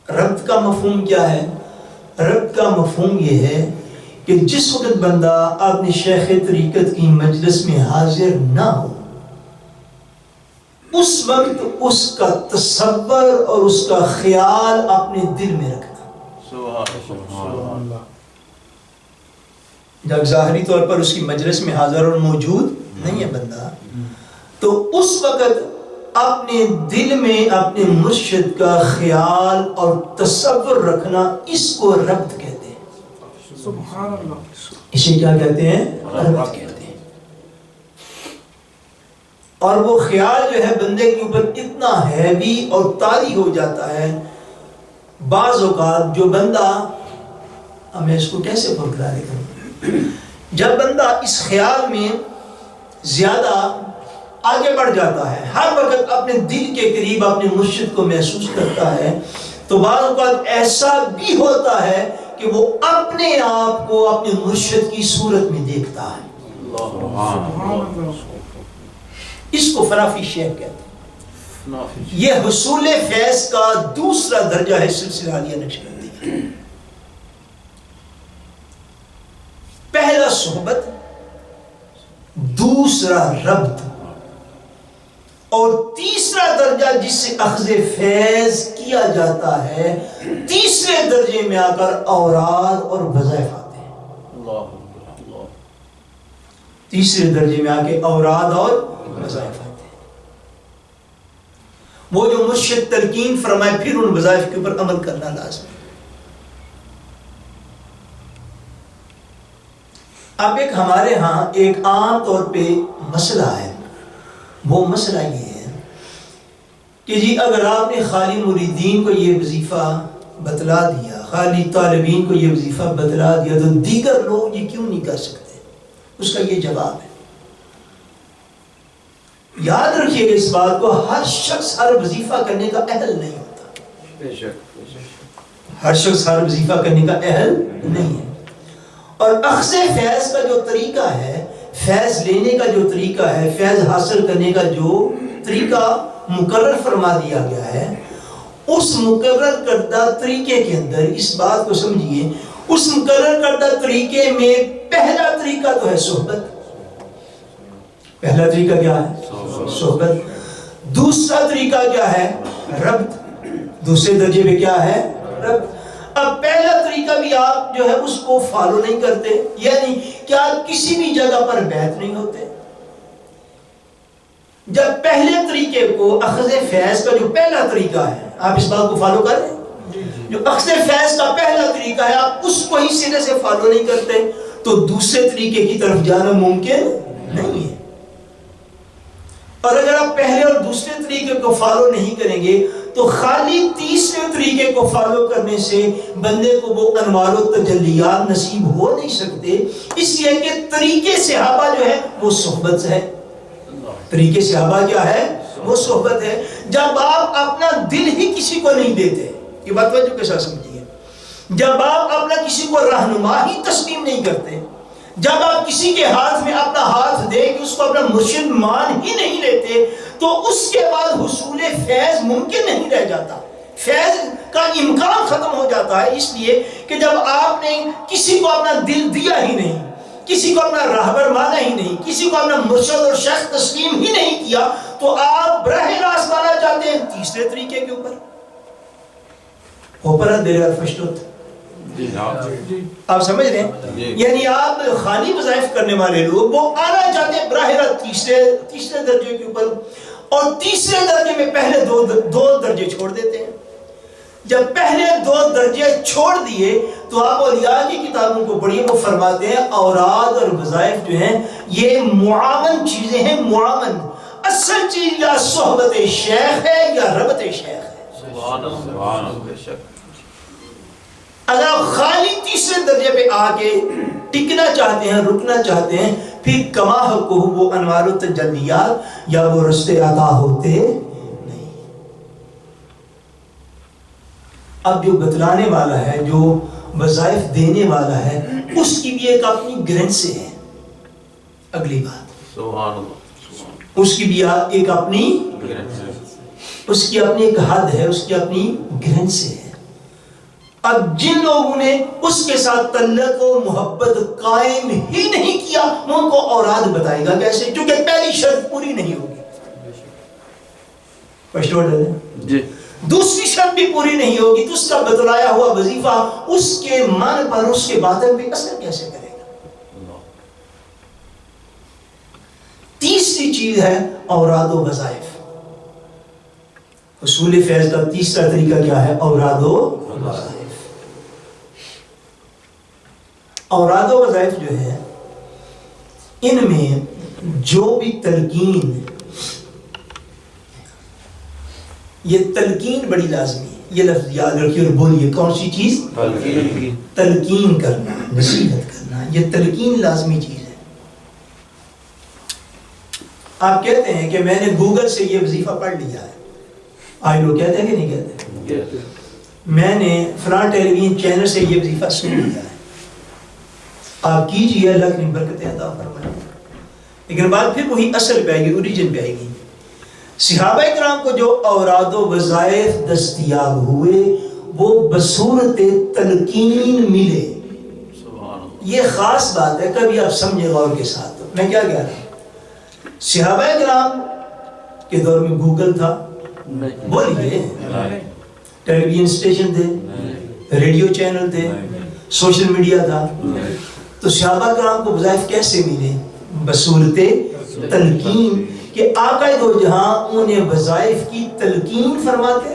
ربط کا مفہوم کیا ہے؟ ربط کا مفہوم یہ ہے کہ جس وقت بندہ اپنے شیخ طریقت کی مجلس میں حاضر نہ ہو، اس وقت اس کا تصور اور اس کا خیال اپنے دل میں رکھنا. سبحان اللہ. جب ظاہری طور پر اس کی مجلس میں حاضر اور موجود نہیں ہے بندہ، تو اس وقت اپنے دل میں اپنے مرشد کا خیال اور تصور رکھنا، اس کو ربط کہتے ہیں. سبحان اللہ. اسے کیا کہتے ہیں؟ ربط کہتے ہیں. اور وہ خیال جو ہے بندے کے اوپر اتنا ہیوی اور طاری ہو جاتا ہے بعض اوقات، جو بندہ، میں اس کو کیسے پرکرا کروں، جب بندہ اس خیال میں زیادہ آگے بڑھ جاتا ہے، ہر وقت اپنے دل کے قریب اپنے مرشد کو محسوس کرتا ہے، تو بعض اوقات ایسا بھی ہوتا ہے کہ وہ اپنے آپ کو اپنے مرشد کی صورت میں دیکھتا ہے. اس کو فنافی شیخ کہتے ہیں. یہ حصول فیض کا دوسرا درجہ ہے سلسلہ عالیہ نقشبندیہ. پہلا صحبت، دوسرا ربط، اور تیسرا درجہ جس سے اخذ فیض کیا جاتا ہے، تیسرے درجے میں آ کر اوراد اور وظائف آتے ہیں. تیسرے درجے میں آ کے اوراد اور وظائف آتے ہیں. وہ جو مرشد تلقین فرمائے پھر ان وظائف کے اوپر عمل کرنا لازم ہے. اب ایک ہمارے ہاں ایک عام طور پہ مسئلہ ہے، وہ مسئلہ یہ ہے کہ جی اگر آپ نے خالی مریدین کو یہ وظیفہ بتلا دیا، خالی طالبین کو یہ وظیفہ بتلا دیا، تو دیگر لوگ یہ کیوں نہیں کر سکتے؟ اس کا یہ جواب ہے. یاد رکھیے گا اس بات کو، ہر شخص ہر وظیفہ کرنے کا اہل نہیں ہوتا. بے شک. ہر شخص ہر وظیفہ کرنے کا اہل نہیں ہے. اور اخذ فیض کا جو طریقہ ہے، فیض لینے کا جو طریقہ ہے، فیض حاصل کرنے کا جو طریقہ مقرر فرما دیا گیا ہے، اس مقرر کردہ طریقے کے اندر اس بات کو سمجھیے، اس مقرر کردہ طریقے میں پہلا طریقہ تو ہے صحبت. پہلا طریقہ کیا ہے؟ صحبت. دوسرا طریقہ کیا ہے؟ ربط. دوسرے درجے میں کیا ہے؟ ربط. اب پہلا طریقہ بھی آپ جو ہے اس کو فالو نہیں کرتے، یعنی کہ آپ کسی بھی جگہ پر بیعت نہیں ہوتے. جب پہلے طریقے کو اخذ فیض کا جو پہلا طریقہ ہے، آپ اس بات کو فالو کریں، جو اخذ فیض کا پہلا طریقہ ہے آپ اس کو ہی سرے سے فالو نہیں کرتے تو دوسرے طریقے کی طرف جانا ممکن نہیں ہے. اور اگر آپ پہلے اور دوسرے طریقے کو فالو نہیں کریں گے تو خالی تیسرے طریقے کو فالو کرنے سے بندے کو وہ انوار و تجلیات نصیب ہو نہیں سکتے، اس لیے کہ طریقے صحابہ جو ہے وہ صحبت ہے. طریقے صحابہ کیا ہے؟ وہ صحبت ہے. جب آپ اپنا دل ہی کسی کو نہیں دیتے، یہ بات توجہ کے ساتھ سمجھیے، جب آپ اپنا کسی کو رہنما ہی تسلیم نہیں کرتے، جب آپ کسی کے ہاتھ میں اپنا ہاتھ دے کے اس کو اپنا مرشد مان ہی نہیں لیتے تو اس کے بعد حصول فیض ممکن نہیں رہ جاتا، فیض کا امکان ختم ہو جاتا ہے. اس لیے کہ جب آپ نے کسی کو اپنا دل دیا ہی نہیں، کسی کو اپنا راہبر مانا ہی نہیں، کسی کو اپنا مرشد اور شیخ تسلیم ہی نہیں کیا تو آپ براہ راست مانا چاہتے ہیں تیسرے طریقے کے اوپر. اوپر دیر فشتوت. آپ سمجھ رہے ہیں؟ یعنی آپ خالی وظائف کرنے والے لوگ وہ آنا چاہتے ہیں براہ راست تیسرے درجے کے اوپر، اور تیسرے درجے میں پہلے دو درجے چھوڑ دیتے ہیں. جب پہلے 2 درجے چھوڑ دیے تو آپ اولیاء کی کتابوں کو پڑھیے، وہ فرماتے ہیں اوراد اور وظائف جو ہیں یہ معاون چیزیں ہیں. معاون اصل چیز یا صحبت شیخ ہے یا ربط شیخ ہے. سبحان اللہ. اگر آپ خالی تیسرے درجے پہ آ کے ٹکنا چاہتے ہیں، رکنا چاہتے ہیں، پھر کما حق وہ انوار و تجلیات یا وہ رشتے عطا ہوتے نہیں. اب جو بتلانے والا ہے، جو وظائف دینے والا ہے، اس کی بھی ایک اپنی گرنٹ سے ہے. اگلی بات، سبحان اللہ، اس کی بھی ایک اپنی، اس کی اپنی ایک حد ہے، اس کی اپنی گرنٹ سے ہے. اب جن لوگوں نے اس کے ساتھ تعلق و محبت قائم ہی نہیں کیا، ان کو اوراد بتائے گا کیسے؟ کیونکہ پہلی شرط پوری نہیں ہوگی. جی. دوسری شرط بھی پوری نہیں ہوگی تو اس کا بتلایا ہوا وظیفہ اس کے من پر، اس کے باطن پہ اثر کیسے کرے گا؟ تیسری چیز ہے اوراد و وظائف. حصول فیض کا تیسرا طریقہ کیا ہے؟ اوراد و وظائف. اوراد و وظائف جو ہے ان میں جو بھی تلقین، یہ تلقین بڑی لازمی ہے. یہ لفظ یاد رکھیے اور بولیے، کون سی چیز؟ تلقین کرنا، نصیحت کرنا، یہ تلقین لازمی چیز ہے. آپ کہتے ہیں کہ میں نے گوگل سے یہ وظیفہ پڑھ لیا ہے، آج لوگ کہتے ہیں کہ نہیں کہتے؟ میں نے فلاں ٹیلی ویژن چینل سے یہ وظیفہ سن لیا ہے. آپ کیجئے، اللہ کی برکتیں عطا فرمائے. لیکن بات پھر وہی اصل پہ آئے گی، اوریجن پہ آئے گی. صحابہ کرام کو جو اوراد و وظائف دستیاب ہوئے وہ بصورت تلقین ملے. یہ خاص بات ہے، کبھی آپ سمجھے غور کے ساتھ. میں کیا کہہ رہا ہوں؟ صحابہ کرام کے دور میں گوگل تھا؟ بولیے. ٹیلی ویژن اسٹیشن تھے، ریڈیو چینل تھے، سوشل میڈیا تھا. تو صحابہ کرام کو وظائف کیسے ملے؟ بصورت تلقین، کہ آقا دو جہاں انہیں وظائف کی تلقین فرماتے،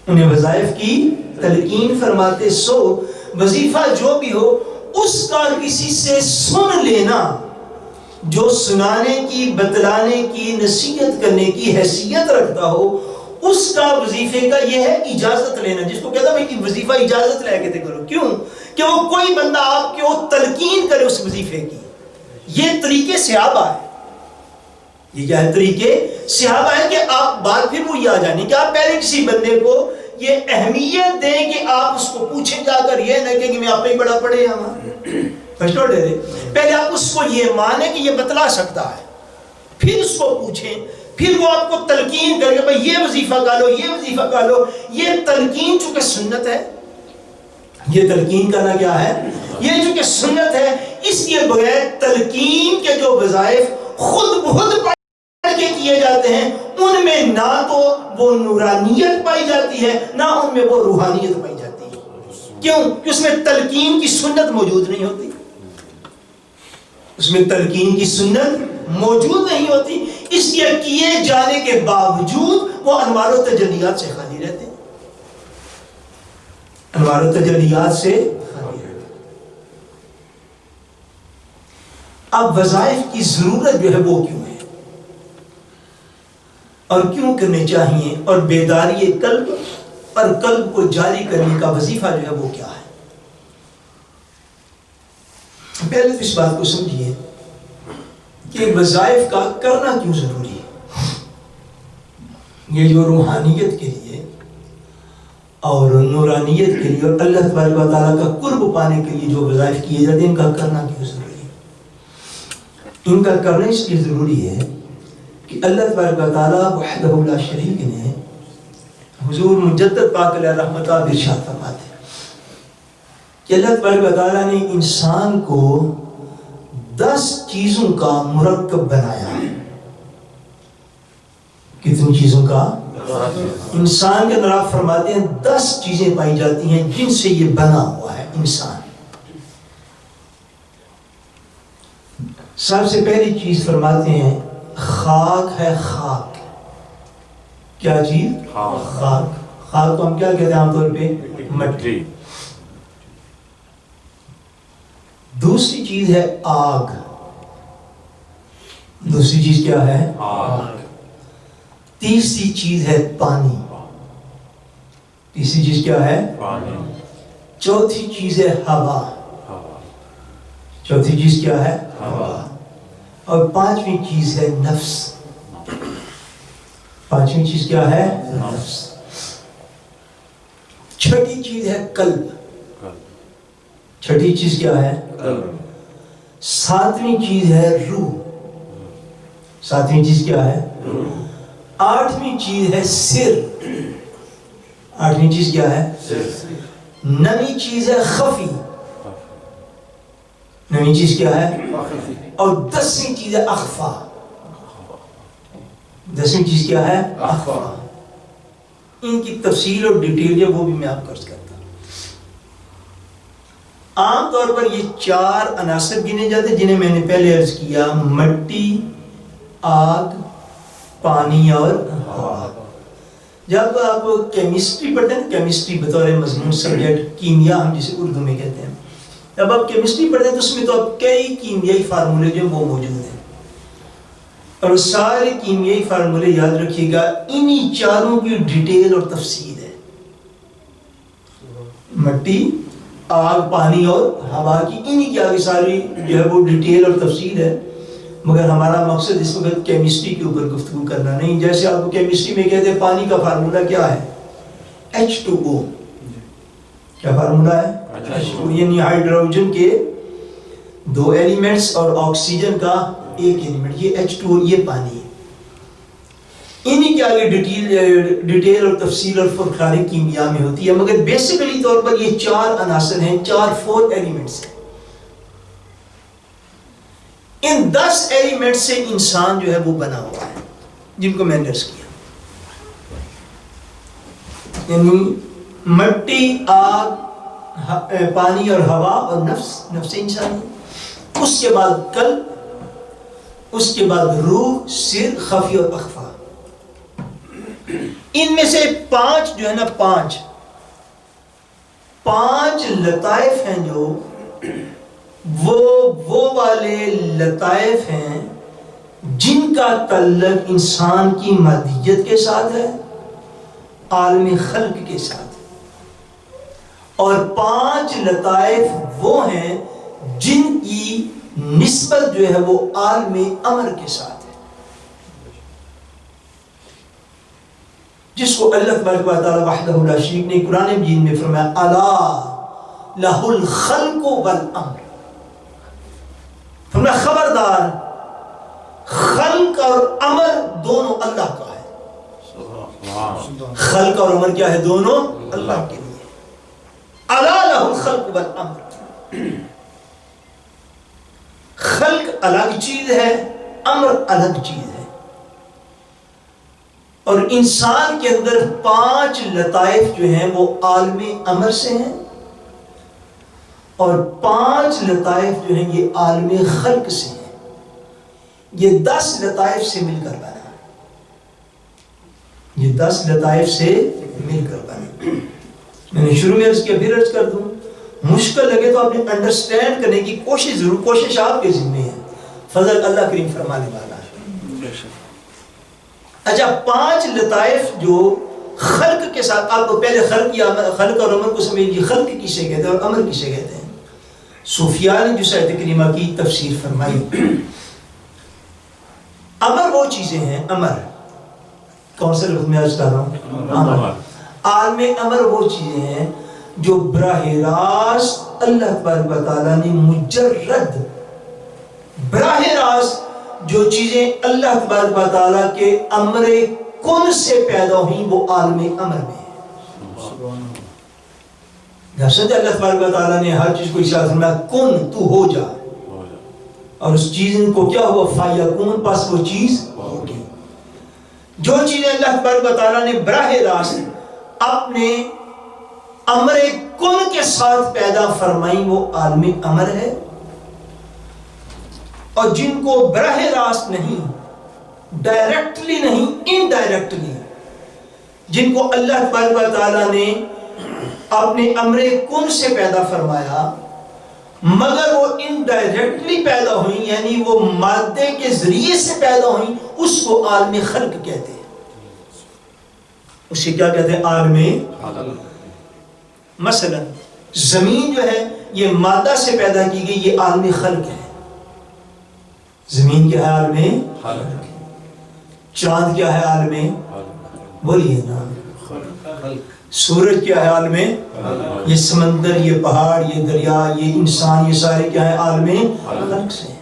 انہیں وظائف کی تلقین فرماتے. سو وظیفہ جو بھی ہو اس کا کسی سے سن لینا، جو سنانے کی، بتلانے کی، نصیحت کرنے کی حیثیت رکھتا ہو، اس کا وظیفے کا یہ ہے اجازت لینا. جس کو کہتا ہے کہ وظیفہ اجازت لے کے کرو. کیوں؟ کہ وہ کوئی بندہ آپ کو تلقین کرے اس وظیفے کی. یہ طریقے صحابہ ہے. یہ کیا ہے؟ طریقے صحابہ ہے کہ آپ بات پھر وہی آ جانی کہ آپ پہلے کسی بندے کو یہ اہمیت دیں کہ آپ اس کو پوچھیں جا کر، یہ نہ کہ میں آپ پہ ہی بڑا پڑے پہلے آپ اس کو یہ مانیں کہ یہ بتلا سکتا ہے، پھر اس کو پوچھیں، پھر وہ آپ کو تلقین کرے بھائی یہ وظیفہ کا لو، یہ وظیفہ کا لو. یہ تلقین چونکہ سنت ہے، یہ تلقین کرنا کیا ہے؟ یہ چونکہ سنت ہے، اس لیے بغیر تلقین کے جو وظائف خود بخود پڑھ کے کیے جاتے ہیں ان میں نہ تو وہ نورانیت پائی جاتی ہے، نہ ان میں وہ روحانیت پائی جاتی ہے. کیوں؟ کہ اس میں تلقین کی سنت موجود نہیں ہوتی، اس میں تلقین کی سنت موجود نہیں ہوتی. اس لیے کیے جانے کے باوجود وہ انوار و تجلیات سے خالی رہتے ہیں، انوار و تجلیات سے خالی رہتے ہیں. اب وظائف کی ضرورت جو ہے وہ کیوں ہے اور کیوں کرنے چاہیے، اور بیداری قلب اور قلب کو جاری کرنے کا وظیفہ جو ہے وہ کیا ہے؟ پہلے تو اس بات کو سمجھیے کہ وظائف کا کرنا کیوں ضروری ہے. یہ جو روحانیت کے لیے اور نورانیت کے لیے اور اللہ تبارک و تعالیٰ کا قرب پانے کے لیے جو وظائف کیے جاتے ہیں، ان کا کرنا کیوں ضروری ہے؟ ان کا کرنا اس لیے ضروری ہے کہ اللہ تبارک و تعالیٰ وحدہ لا شریک نے حضور مجدد پاک علیہ رحمتہ ارشاد فرماتے ہیں کہ اللہ تبارک و تعالیٰ نے انسان کو 10 چیزوں کا مرکب بنایا ہے. کتنی چیزوں کا؟ انسان کے اندر آپ فرماتے ہیں 10 چیزیں پائی جاتی ہیں جن سے یہ بنا ہوا ہے انسان. سب سے پہلی چیز فرماتے ہیں خاک ہے. خاک کیا چیز؟ خاک. خاک کو ہم کیا کہتے ہیں عام طور پہ؟ مٹی. دوسری چیز ہے آگ. دوسری چیز کیا ہے؟ آگ. تیسری چیز ہے پانی. تیسری چیز کیا ہے؟ پانی. چوتھی چیز ہے ہوا. چوتھی چیز کیا ہے؟ ہوا. اور پانچویں چیز ہے نفس. پانچویں چیز کیا ہے؟ نفس. چھٹی چیز ہے قلب. چھٹی چیز کیا ہے؟ قلب. ساتویں چیز ہے روح. ساتویں چیز کیا ہے؟ روح. آٹھویں چیز ہے سر. آٹھویں چیز کیا ہے؟ سر. نویں چیز ہے خفی. نویں چیز کیا ہے؟ اور 10ویں چیز ہے اخفا. 10ویں چیز کیا ہے؟ اخفا. ان کی تفصیل اور ڈیٹیل ہے وہ بھی میں آپ کو عرض کرتا ہوں. عام طور پر یہ 4 عناصر گنے جاتے ہیں جنہیں میں نے پہلے عرض کیا: مٹی، آگ، پانی اور ہوا. جب آپ کیمسٹری پڑھتے ہیں، کیمسٹری بطور مضمون سبجیکٹ، کیمیا ہم جسے اردو میں کہتے ہیں، جب آپ کیمسٹری پڑھتے ہیں تو اس میں تو آپ کئی کیمیائی فارمولے جو وہ موجود ہیں، اور سارے کیمیائی فارمولے یاد رکھیے گا انہی چاروں کی ڈیٹیل اور تفصیل ہے. مٹی، آگ، پانی اور ہوا کی انہی کی آگے ساری جو ہے وہ ڈیٹیل اور تفصیل ہے. مگر ہمارا مقصد اس وقت کیمسٹری کے اوپر گفتگو کرنا نہیں. جیسے آپ کو کیمسٹری میں کہتے ہیں پانی کا فارمولہ کیا ہے؟ H2O. کیا فارمولہ ہے؟ H2O. یعنی ہائیڈروجن کے 2 ایلیمنٹس اور آکسیجن کا 1 ایلیمنٹ، یہ H2O، یہ پانی ہے. انہی کے آگے ڈیٹیل اور تفصیل اور فخار کیمیا میں ہوتی ہے. مگر بیسیکلی طور پر یہ 4 عناصر ہیں، 4 ایلیمنٹس ہیں. ان 10 ایلیمنٹ سے انسان جو ہے وہ بنا ہوا ہے، جن کو میں نے عرض کیا. یعنی مٹی، آگ، پانی اور ہوا اور نفس انسانی. اس کے بعد قلب، اس کے بعد روح، سر، خفی اور اخفا. ان میں سے 5 جو ہے نا، 5 لطائف ہیں جو وہ والے لطائف ہیں جن کا تعلق انسان کی مادیت کے ساتھ ہے، عالم خلق کے ساتھ. اور 5 لطائف وہ ہیں جن کی نسبت جو ہے وہ عالم امر کے ساتھ ہے، جس کو اللہ تبارک و تعالی وحدہ لا شریک نے قرآن مجید میں فرمایا الا لہ الخلق والامر، فرمایا خبردار خلق اور امر دونوں اللہ کا ہے۔ خلق اور امر کیا ہے؟ دونوں اللہ کے لیے۔ الا لہ الخلق والامر، خلق الگ چیز ہے، امر الگ چیز ہے۔ اور انسان کے اندر 5 لطائف جو ہیں وہ عالم امر سے ہیں، اور 5 لطائف جو ہیں یہ عالم خلق سے ہیں۔ یہ 10 لطائف سے مل کر بنا، یہ 10 لطائف سے مل کر بنا۔ میں نے شروع میں عرض کیا، پھر عرض کر دوں، مشکل لگے تو آپ نے انڈرسٹینڈ کرنے کی کوشش ضرور، کوشش آپ کے ذمہ ہے، فضل اللہ کریم فرمانے والا ہے۔ اچھا 5 لطائف جو خلق کے ساتھ، آپ کو پہلے خلق اور امر کو سمجھیے، خلق کسے کہتے ہیں اور امر کسے کہتے ہیں؟ صوفیاء نے جو آیت کریمہ کی تفسیر فرمائی، امر وہ چیزیں ہیں، امر کون سے لفظ میں عرض کر رہا ہوں؟ امر۔ عالم امر وہ چیزیں ہیں جو براہ راست اللہ تبارک و تعالیٰ نے مجرد، براہ راست جو چیزیں اللہ تبارک و تعالیٰ کے امر کن سے پیدا ہوئیں وہ عالم امر میں ہے۔ اللہ تبارک و تعالیٰ نے ہر چیز کو اشارہ فرمایا، کن تو ہو جا، اور اس چیز کو کیا ہوا؟ فیکون، پس وہ چیز ہوگی۔ جو چیزیں اللہ تبارک و تعالیٰ نے براہ راست اپنے امر کن کے ساتھ پیدا فرمائی وہ عالم امر ہے، اور جن کو براہ راست نہیں، ڈائریکٹلی نہیں، انڈائریکٹلی، جن کو اللہ تبارک و تعالیٰ نے اپنے امر کن سے پیدا فرمایا مگر وہ انڈائریکٹلی پیدا ہوئیں، یعنی وہ مادے کے ذریعے سے پیدا ہوئیں، اس کو عالم خلق کہتے ہیں۔ اسے کیا کہتے ہیں؟ عالم۔ مثلا زمین جو ہے یہ مادہ سے پیدا کی گئی، یہ عالم خلق ہے۔ زمین کیا ہے؟ عالم خلق۔ چاند کیا ہے؟ عالم، بولیے نا، سورج کیا ہے؟ عالم، یہ سمندر، یہ پہاڑ، یہ دریا، یہ انسان، یہ سارے کیا ہے؟ عالم خلق سے۔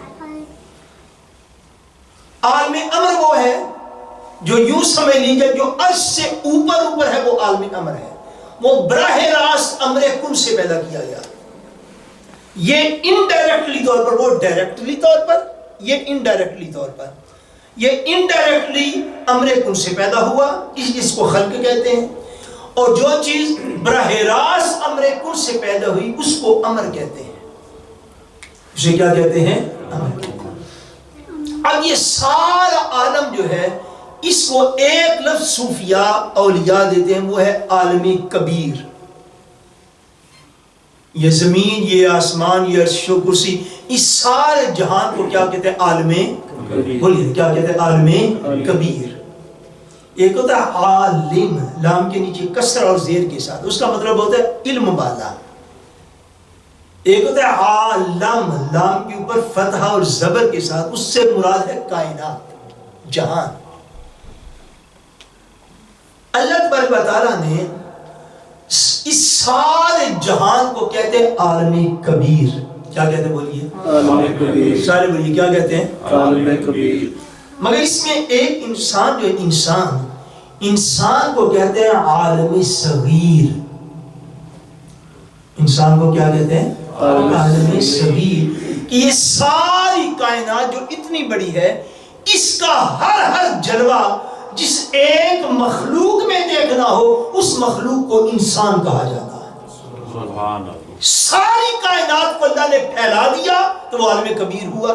عالم امر وہ ہے جو یوں سمجھ لیجئے جو عرش سے اوپر ہے، وہ عالم امر ہے، وہ براہ راست امر کن سے پیدا کیا گیا۔ یہ انڈائریکٹلی طور پر، وہ ڈائریکٹلی طور پر، یہ انڈائریکٹلی طور پر، یہ انڈائریکٹلی امر کن سے پیدا ہوا، اس کو خلق کہتے ہیں۔ اور جو چیز براہ راست امر کن سے پیدا ہوئی اس کو امر کہتے ہیں۔ اسے کیا کہتے ہیں؟ امر کہتے ہیں۔ اب یہ سارا عالم جو ہے اس کو ایک لفظ صوفیاء اولیاء دیتے ہیں، وہ ہے عالم کبیر۔ یہ زمین، یہ آسمان، یہ عرش و کرسی، اس سارے جہان کو کیا کہتے ہیں؟ عالم، بولیے کیا کہتے ہیں؟ عالم کبیر۔ ایک ہوتا ہے عالم، لام کے نیچے کسر اور زیر کے ساتھ، اس کا مطلب ہوتا ہے علم والا۔ ایک ہوتا ہے عالم، لام کے اوپر فتحہ اور زبر کے ساتھ، اس سے مراد ہے کائنات، جہان۔ اللہ تبارک و تعالیٰ نے اس سارے جہان کو کہتے ہیں عالم کبیر۔ کیا کہتے ہیں؟ بولیے عالم کبیر، سارے بولیے کیا کہتے ہیں؟ عالم کبیر۔ مگر اس میں ایک انسان جو ہے، انسان کو کہتے ہیں عالم صغیر۔ انسان کو کیا کہتے ہیں؟ عالم صغیر۔ کہ یہ ساری کائنات جو اتنی بڑی ہے، اس کا ہر جلوہ جس ایک مخلوق میں دیکھنا ہو، اس مخلوق کو انسان کہا جاتا ہے۔ سبحان اللہ۔ ساری کائنات کو اللہ نے پھیلا دیا تو وہ عالم کبیر ہوا۔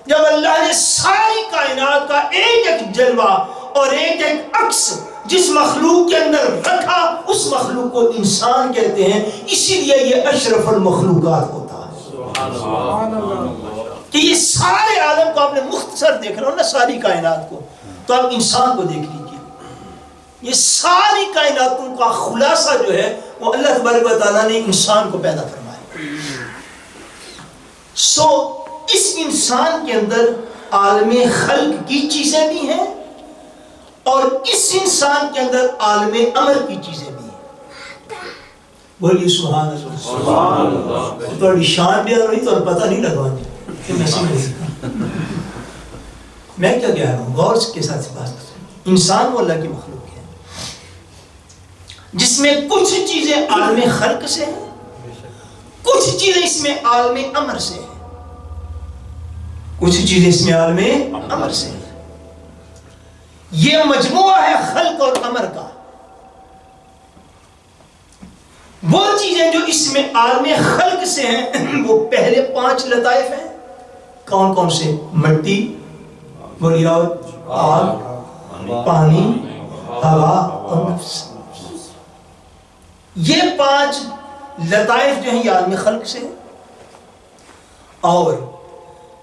جب اللہ نے ساری کائنات کا ایک ایک جلوہ اور ایک ایک عکس جس مخلوق کے اندر رکھا، اس مخلوق کو انسان کہتے ہیں۔ اسی لیے یہ اشرف المخلوقات ہوتا ہے۔ سبحان اللہ۔ کہ یہ سارے عالم کو آپ نے مختصر دیکھ رہا ہو نا، ساری کائنات کو، تو آپ انسان کو دیکھ لیجیے۔ یہ ساری کائناتوں کا خلاصہ جو ہے وہ اللہ تبارک و تعالیٰ نے انسان کو پیدا فرمایا۔ اس انسان کے اندر عالم خلق کی چیزیں بھی ہیں اور اس انسان کے اندر عالم امر کی چیزیں بھی ہیں. بولیے سبحان اللہ. سبحان اللہ. تھوڑی شان بھی ہوئی تو پتہ نہیں لگا کہ میں سمجھ میں کیا کہہ رہا ہوں. غور کے ساتھ بات کریں. انسان وہ اللہ کی مخلوق ہے جس میں کچھ چیزیں عالم خلق سے ہیں, کچھ چیزیں اس میں عالم امر سے ہیں, کچھ چیزیں اس میں عالم امر سے ہیں. یہ مجموعہ ہے خلق اور امر کا. وہ چیزیں جو اس میں عالم خلق سے ہیں وہ پہلے 5 لطائف ہیں. کون کون سے؟ مٹی, بولیے, اور آگ, پانی, ہوا اور نفس. یہ 5 لطائف جو ہیں یہ عالم خلق سے ہیں. اور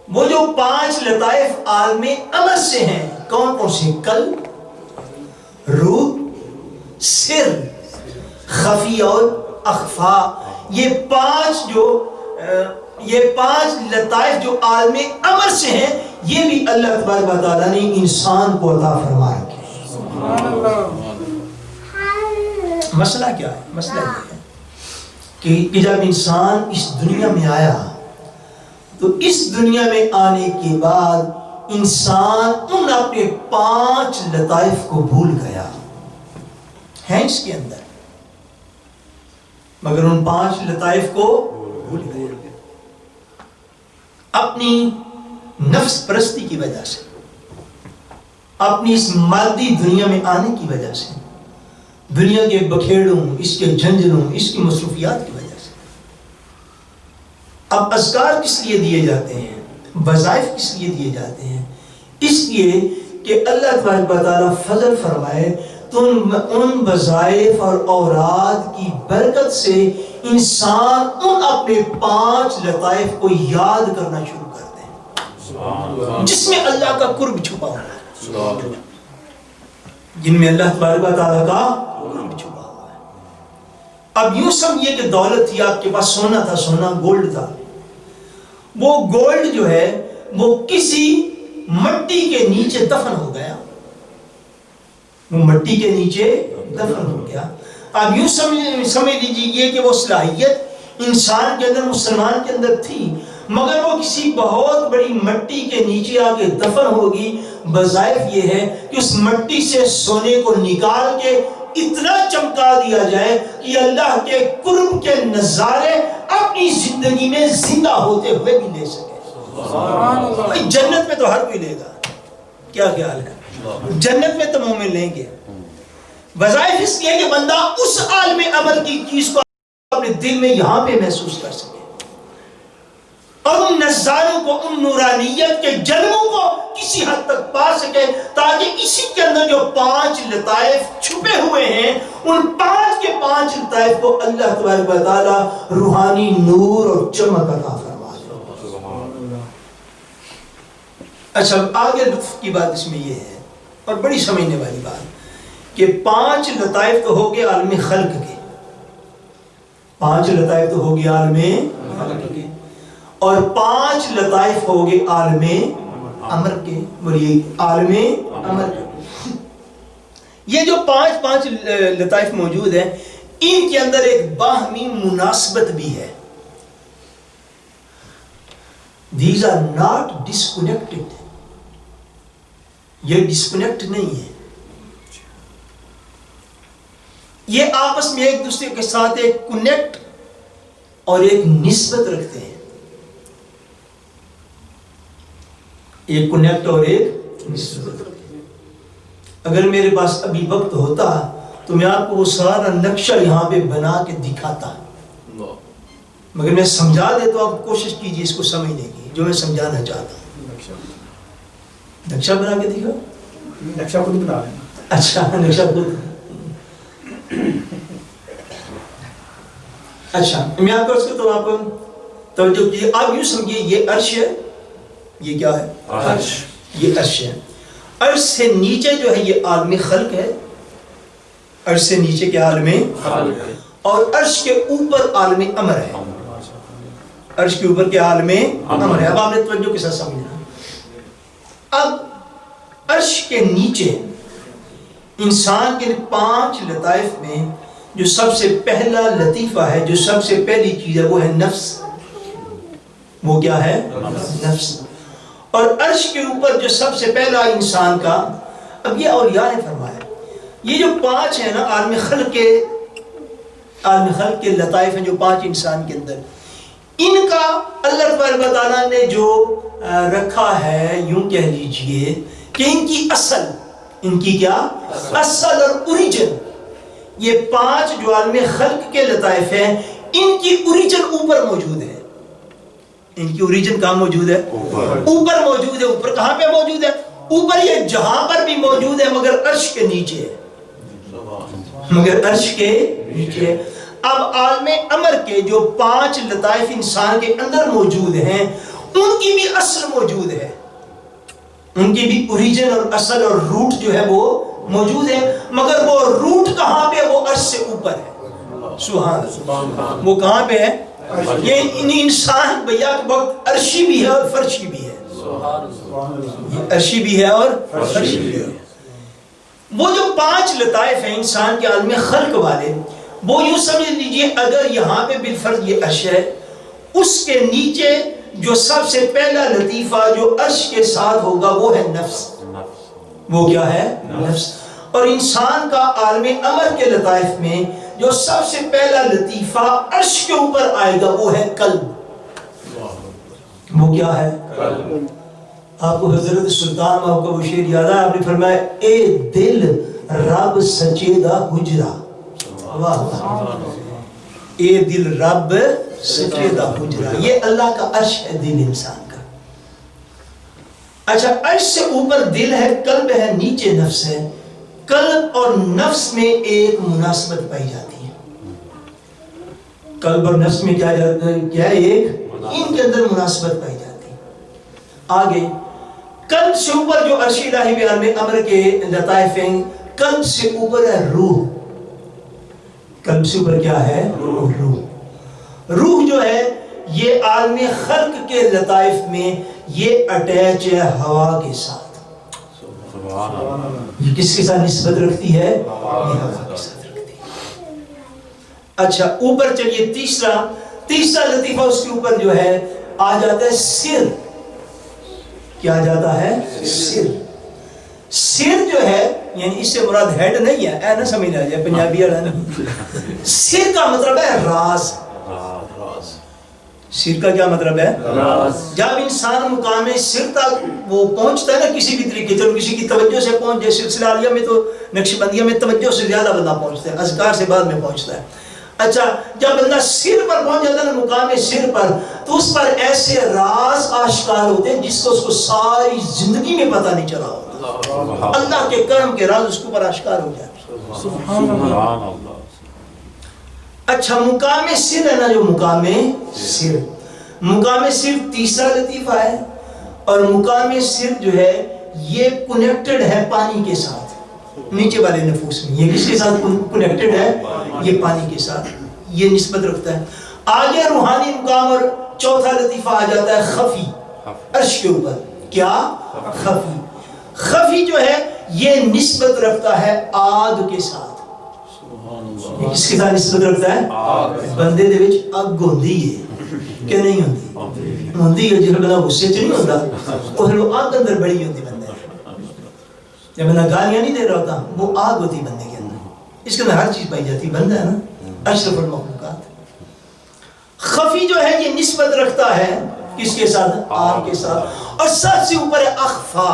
وہ جو 5 لطائف عالم امر سے ہیں کون کون سے؟ قلب, روح, سر, خفی اور اخفا. یہ 5 لطائف جو عالم امر سے ہیں یہ بھی اللہ تبارک و تعالیٰ نے انسان کو عطا فرما رکھے. مسئلہ کیا ہے؟ مسئلہ یہ ہے کہ جب انسان اس دنیا میں آیا تو اس دنیا میں آنے کے بعد انسان ان اپنے 5 لطائف کو بھول گیا ہے اس کے اندر, مگر ان 5 لطائف کو بھول گیا اپنی نفس پرستی کی وجہ سے, اپنی اس مادی دنیا میں آنے کی وجہ سے, دنیا کے بکھیڑوں, اس کے جھنجھنوں, اس کی مصروفیات کی وجہ سے. اب اذکار کس لیے دیے جاتے ہیں, وظائف کس لیے دیے جاتے ہیں؟ اس لیے کہ اللہ تبارک و تعالیٰ فضل فرمائے تو ان وظائف اور اوراد کی برکت سے انسان ان اپنے 5 لطائف کو یاد کرنا شروع کرتے ہیں جس میں اللہ کا قرب چھپا ہوا ہے, جن میں اللہ تبارک و تعالیٰ کا قرب چھپا ہوا ہے. اب یوں سمجھیے کہ دولت تھی آپ کے پاس, سونا تھا, سونا گولڈ تھا. وہ گولڈ جو ہے وہ کسی مٹی کے نیچے دفن ہو گیا, وہ مٹی کے نیچے دفن ہو گیا. اب یوں سمجھ لیجیے کہ وہ صلاحیت انسان کے اندر, مسلمان کے اندر تھی, مگر وہ کسی بہت بڑی مٹی کے نیچے آ کے دفن ہوگی. وظائف یہ ہے کہ اس مٹی سے سونے کو نکال کے اتنا چمکا دیا جائے کہ اللہ کے قرب کے نظارے اپنی زندگی میں زندہ ہوتے ہوئے بھی لے سکے. جنت میں تو ہر کوئی لے گا, کیا خیال ہے؟ جنت میں تو مومن لیں گے. وظائف اس لیے کہ بندہ اس عالم امر کی چیز کو اپنے دل میں یہاں پہ محسوس کر سکے اور ان نظاروں کو, ان نورانیت کے جلووں کو کسی حد تک پا سکے, تاکہ اسی کے اندر جو 5 لطائف چھپے ہوئے ہیں ان 5 کے 5 لطائف کو اللہ تبارک و تعالیٰ روحانی نور اور چمک عطا فرما دے. اچھا, آگے لطف کی بات اس میں یہ ہے اور بڑی سمجھنے والی بات کہ 5 لطائف تو ہو گئے عالم خلق کے, 5 لطائف تو ہو گئے عالم خلق کے, اور 5 لطائف ہو گئے عالم امر کے. بولیے, عالم امر کے. یہ جو 5 لطائف موجود ہیں ان کے اندر ایک باہمی مناسبت بھی ہے. These are not disconnected. یہ ڈسکنیکٹ نہیں ہے, یہ آپس میں ایک دوسرے کے ساتھ ایک کنیکٹ اور ایک نسبت رکھتے ہیں. ایک کنیکٹ اور ایک نسبت رکھتے ہیں. اگر میرے پاس ابھی وقت ہوتا تو میں آپ کو وہ سارا نقشہ یہاں پہ بنا کے دکھاتا, مگر میں سمجھا دے تو آپ کوشش کیجئے اس کو سمجھنے کی جو میں سمجھانا چاہتا ہوں. نقشہ بنا کے دکھا, نقشہ خود بنا لینا. اچھا, نقشہ خود. اچھا, میں آپ کو اس کو آپ توجہ کیجیے. آپ یوں سمجھیے یہ عرش ہے, یہ کیا ہے؟ عرش. یہ عرش ہے. عرش سے نیچے جو ہے یہ عالم خلق ہے, عرش سے نیچے کیا عالم خلق ہے, اور عرش کے اوپر عالم امر ہے. عرش کے اوپر کے عالم امر ہے. اب آپ نے توجہ کے ساتھ سمجھنا. اب عرش کے نیچے انسان کے 5 لطائف میں جو سب سے پہلا لطیفہ ہے, جو سب سے پہلی چیز ہے, وہ ہے نفس. وہ کیا ہے؟ نفس. اور عرش کے اوپر جو سب سے پہلا انسان کا, اب یہ اولیاء نے فرمایا, یہ جو 5 ہیں نا عالم خلق کے لطائف ہیں جو 5 انسان کے اندر, ان کا اللہ تبارک و تعالیٰ نے جو رکھا ہے, یوں کہہ لیجئے کہ ان کی اصل, ان کی کیا اصل اور اوریجن, یہ 5 جو عالم خلق کے لطائف ہیں, ان کی اوریجن اوپر موجود ہے. ان کی اوریجن کہاں موجود ہے؟ اوپر موجود ہے. اوپر کہاں پہ موجود ہے؟ اوپر, یہ جہاں پر بھی موجود ہے مگر عرش کے نیچے ہے, مگر عرش کے نیچے. اب عالم امر کے جو 5 لطائف انسان کے اندر موجود ہیں, ان کی بھی اصل موجود ہے, ان کی بھی اوریجن اور اصل اور روٹ جو ہے وہ موجود ہے, مگر وہ روٹ کہاں پہ؟ وہ عرش سے اوپر ہے. سبحان اللہ. وہ کہاں پہ ہے؟ یہ انسان بھیا کے وقت عرشی بھی ہے اور فرشی بھی ہے. عرشی بھی ہے اور فرشی بھی ہے. وہ جو 5 لطائف ہیں انسان کے عالم خلق والے, وہ یوں سمجھ لیجئے اگر یہاں پہ بالفرض یہ عرش ہے, اس کے نیچے جو سب سے پہلا لطیفہ جو عرش کے ساتھ ہوگا وہ ہے نفس. وہ کیا ہے؟ نفس. اور انسان کا عالم امر کے لطائف میں جو سب سے پہلا لطیفہ عرش کے اوپر آئے گا وہ ہے قلب. وہ کیا ہے؟ قلب. آپ کو حضرت سلطان آپ کا وہ شعر یاد ہے, آپ نے فرمایا اے دل رب سچے دا حجرہ. واہ اے دل رب سچے دا حجرہ. یہ اللہ کا عرش ہے, دل انسان کا. اچھا, عرش سے اوپر دل ہے, قلب ہے, نیچے نفس ہے. قلب اور نفس میں ایک مناسبت پائی جاتی ہے. قلب اور نفس میں کیا ہے؟ ایک ان کے اندر مناسبت پائی جاتی ہے. آگے قلب سے اوپر جو عرش الہی بیان میں امر کے لطائف ہیں, قلب سے اوپر ہے روح. قلب سے اوپر کیا ہے؟ روح. روح جو ہے یہ عالم خلق کے لطائف میں یہ اٹیچ ہے ہوا کے ساتھ. یہ کس کے ساتھ نسبت رکھتی ہے؟ یہ ہوا کے ساتھ رکھتی ہے. اچھا, اوپر چلیے تیسرا لطیفہ اس کے اوپر جو ہے آ جاتا ہے سر. کیا جاتا ہے؟ سر. سر جو ہے یعنی اس سے مراد ہیڈ نہیں ہے, اے نہ سمجھ آ جائے پنجابی والا نا. سر کا مطلب ہے راز. سر کا کیا مطلب ہے؟ راز. جب انسان مقام سر تک وہ پہنچتا ہے نا کسی بھی طریقے سے, کسی کی توجہ سے پہنچ جائے, سلسلہ عالیہ میں تو نقش بندیہ میں توجہ سے زیادہ بندہ پہنچتا ہے, اذکار سے بعد میں پہنچتا ہے. اچھا, جب بندہ سر پر پہنچ جاتا ہے نا مقام سر پر, تو اس پر ایسے راز آشکار ہوتے ہیں جس کو اس کو ساری زندگی میں پتہ نہیں چلا ہوتا. اللہ کے کرم کے راز اس کے اوپر آشکار ہو جاتے. سبحان اللہ. اچھا, مقام سر ہے نا, جو مقام سر تیسرا لطیفہ ہے. اور مقام سر جو ہے یہ کنیکٹڈ ہے پانی کے ساتھ, نیچے والے نفوس میں. یہ کس کے ساتھ کنیکٹڈ ہے؟ یہ پانی کے ساتھ یہ نسبت رکھتا ہے. آگے روحانی مقام اور چوتھا لطیفہ آ جاتا ہے خفی. عرش کے اوپر کیا؟ خفی. خفی جو ہے یہ نسبت رکھتا ہے آگ کے ساتھ. کس کے ساتھ نسبت رکھتا ہے؟ بندے دے وچ اگ ہوندی ہے کہ نہیں ہوندی؟ ہوندی ہے. جس بندہ غصے چ نہیں ہوتا اس لو اگ اندر بڑی ہوتی بندے. جب بندہ گالیاں نہیں دے رہا ہوتا وہ آگ ہوتی بندے کے اندر. اس کے اندر ہر چیز پائی جاتی. بندہ ہے نا اشرف المخلوقات. خفی جو ہے یہ نسبت رکھتا ہے کس کے ساتھ؟ آگ کے ساتھ. اور سب سے اوپر ہے اخفا.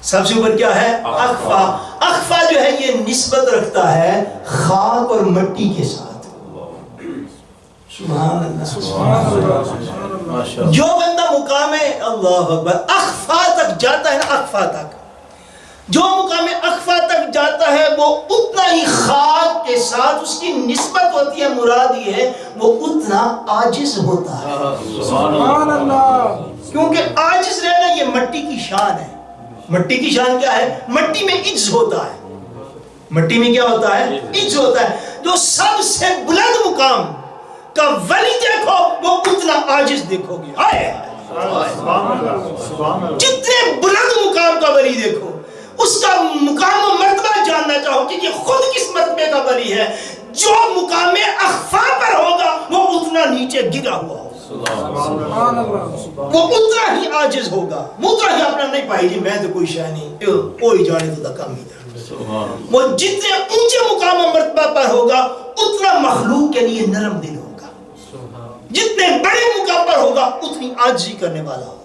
سب سے اوپر کیا ہے؟ اخفا. اخفا جو ہے یہ نسبت رکھتا ہے خاک اور مٹی کے ساتھ. سبحان اللہ. جو بندہ مقام اللہ اکبر اخفا تک جاتا ہے نا, اخفا تک جو مقام اخفا تک جاتا ہے وہ اتنا ہی خاک کے ساتھ اس کی نسبت ہوتی ہے. مراد یہ ہے وہ اتنا عاجز ہوتا ہے. سبحان اللہ. کیونکہ عاجز رہنا یہ مٹی کی شان ہے. مٹی کی شان کیا ہے؟ مٹی میں عجز ہوتا ہے. مٹی میں کیا ہوتا ہے؟ عجز ہوتا ہے. جو سب سے بلند مقام کا ولی دیکھو وہ اتنا عاجز دیکھو گے. جتنے بلند مقام کا ولی دیکھو اس کا مقام و مرتبہ جاننا چاہو کہ یہ خود کس مرتبے کا ولی ہے. جو مقام اخفا پر ہوگا وہ اتنا نیچے گرا ہوا ہوگا, وہ اتنا ہی عاجز ہوگا, وہ اتنا ہی اپنا نہیں پائی جی میں تو کوئی شے نہیں کوئی جانے تو کم ہی تھا. وہ جتنے اونچے مقام و مرتبہ پر ہوگا اتنا مخلوق کے لیے نرم دل ہوگا, جتنے بڑے مقام پر ہوگا اتنی عاجزی کرنے والا ہوگا.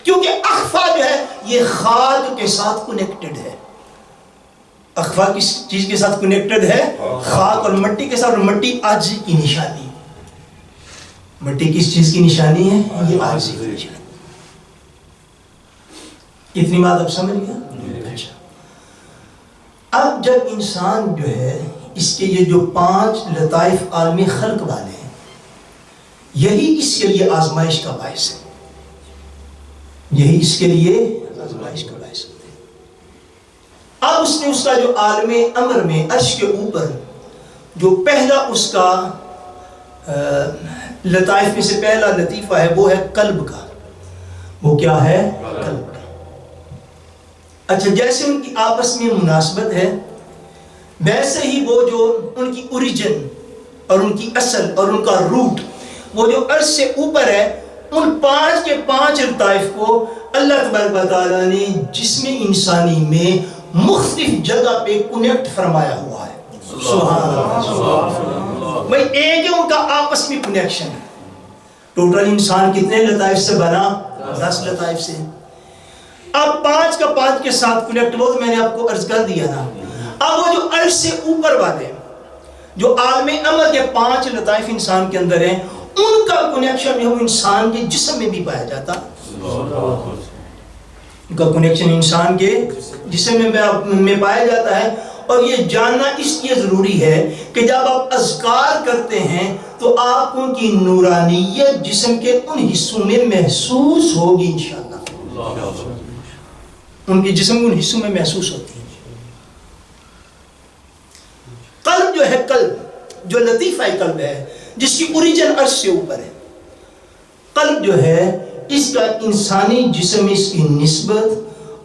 کیونکہ اخفا جو ہے یہ خاک کے ساتھ کنیکٹڈ ہے. اخفا کس چیز کے ساتھ کنیکٹڈ ہے؟ خاک اور مٹی کے ساتھ. اور مٹی عاجزی کی نشانی. مٹی کس چیز کی نشانی ہے؟ یہ عاجزی کی نشانی. اتنی بات اب سمجھ گیا؟ اچھا, اب جب انسان جو ہے اس کے یہ جو 5 لطائف عالمی خلق والے ہیں یہی اس کے لیے آزمائش کا باعث ہے, یہی اس کے لیے آزمائش کا باعث ہوتے ہیں. اب اس نے اس کا جو عالم امر میں عرش کے اوپر جو پہلا اس کا لطائف میں سے پہلا لطیفہ ہے وہ ہے قلب کا. وہ کیا ہے؟ قلب کا. اچھا, جیسے ان کی آپس میں مناسبت ہے ویسے ہی وہ جو ان کی اوریجن اور ان کی اصل اور ان کا روٹ وہ جو عرش سے اوپر ہے ان 5 کے 5 لطائف کو اللہ تبارک و تعالیٰ نے جسم انسانی میں مختلف جگہ پہ کنیکٹ فرمایا ہوا ہے. سبحان اللہ. بھائی ایک ہے ان کا آپس میں کنیکشن. ٹوٹل انسان کتنے لطائف سے بنا؟ 10 لطائف سے. اب 5 کا 5 کے ساتھ کنیکٹ ہو تو میں نے آپ کو عرض کر دیا تھا. اب وہ جو عرش سے اوپر والے جو عالم امر کے 5 لطائف انسان کے اندر ہیں ان کا کنیکشن جو انسان کے جسم میں بھی پایا جاتا. ان کا کنیکشن انسان کے جسم میں پایا جاتا ہے. اور یہ جاننا اس لیے ضروری ہے کہ جب آپ اذکار کرتے ہیں تو آپ ان کی نورانیت جسم کے ان حصوں میں محسوس ہوگی انشاءاللہ. ان کے جسم ان حصوں میں محسوس ہوتی ہے. قلب جو ہے, قلب جو لطیفہ قلب ہے جس کی اوریجن عرش سے اوپر ہے, قلب جو ہے اس کا انسانی جسم اس کی نسبت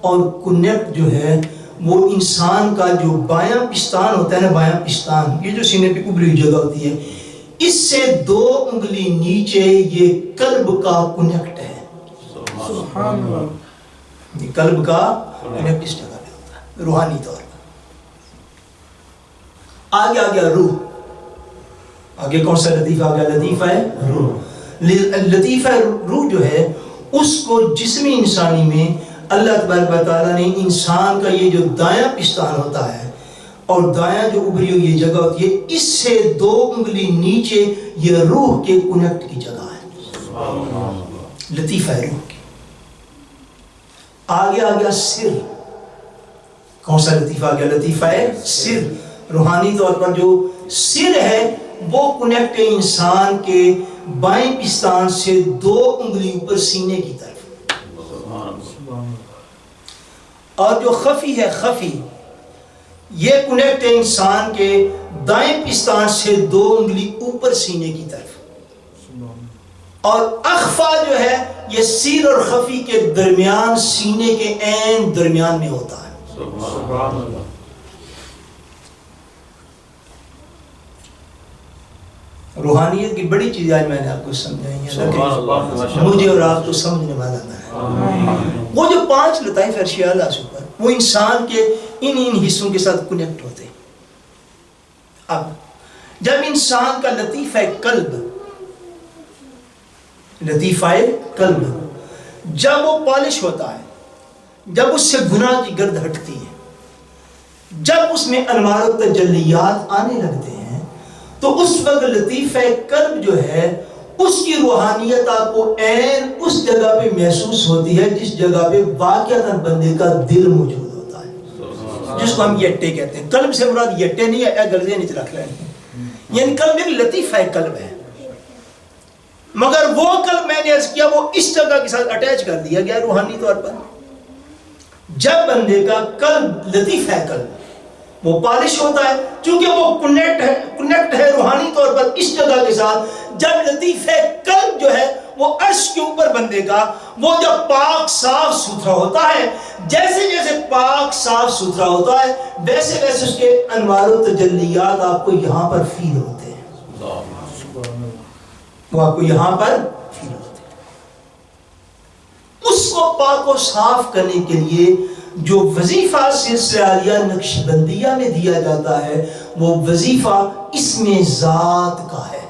اور کنیکٹ جو ہے وہ انسان کا جو بایاں پستان ہوتا ہے نا, بایاں پستان یہ جو سینے پہ اوپری ہوئی جگہ ہوتی ہے اس سے 2 انگلی نیچے یہ قلب کا کنیکٹ ہے. سبحان اللہ. یہ قلب کا کنیکٹ اس جگہ پہ ہوتا ہے روحانی طور پر. آگے آ گیا روح. آگے کون سا لطیفہ آ گیا؟ لطیفہ ہے روح. لطیفہ روح جو ہے اس کو جسم انسانی میں اللہ تبارک و تعالیٰ نے انسان کا یہ جو دایاں پستان ہوتا ہے اور دایاں جو ابری ہوئی یہ جگہ ہوتی ہے اس سے 2 انگلی نیچے یہ روح کے کنیکٹ کی جگہ ہے. لطیفہ روح کی. آگے آ گیا سر. کون سا لطیفہ آ گیا؟ لطیفہ ہے سر. روحانی طور پر جو سر ہے وہ کنیکٹ ہے انسان کے بائیں پستان سے 2 انگلی اوپر سینے کی طرف. اور جو خفی ہے خفی یہ کنیکٹ ہے انسان کے دائیں پستان سے 2 انگلی اوپر سینے کی طرف. اور اخفا جو ہے یہ سیر اور خفی کے درمیان سینے کے عین درمیان میں ہوتا ہے. سبحان اللہ. روحانیت کی بڑی چیز آج میں نے آپ کو سمجھائی ہیں, مجھے اور آپ کو سمجھنے والا ہے. وہ جو 5 لطائف عرش اعلیٰ سے اوپر وہ انسان کے ان حصوں کے ساتھ کنیکٹ ہوتے ہیں. اب جب انسان کا لطیفہ قلب جب وہ پالش ہوتا ہے, جب اس سے گناہ کی گرد ہٹتی ہے, جب اس میں انوار و تجلیات آنے لگتے ہیں تو اس وقت لطیفہ قلب جو ہے اس کی روحانیت آپ کو عین اس جگہ پہ محسوس ہوتی ہے جس جگہ پہ واقعتاً بندے کا دل موجود ہوتا ہے, جس کو ہم یٹے کہتے ہیں. قلب سے مراد یٹے نہیں ہے, گلزے نیچے رکھ لیں, یعنی قلب ایک لطیفہ قلب ہے. مگر وہ قلب میں نے عرض کیا وہ اس جگہ کے ساتھ اٹیچ کر دیا گیا روحانی طور پر. جب بندے کا قلب لطیفہ قلب وہ پالش ہوتا ہے، چونکہ وہ کنیکٹ ہے روحانی طور پر اس جگہ کے ساتھ. جب لطیفہ قلب جو ہے وہ عرش کے اوپر بندے کا، وہ جب پاک صاف ستھرا ہوتا ہے، جیسے جیسے پاک صاف ستھرا ہوتا ہے ویسے ویسے اس کے انوار و تجلیات آپ کو یہاں پر فیل ہوتے ہیں، وہ آپ کو یہاں پر فیل ہوتے ہیں. اس کو پاک و صاف کرنے کے لیے جو وظیفہ سلسلہ عالیہ نقش بندیہ میں دیا جاتا ہے وہ وظیفہ اسم ذات کا ہے.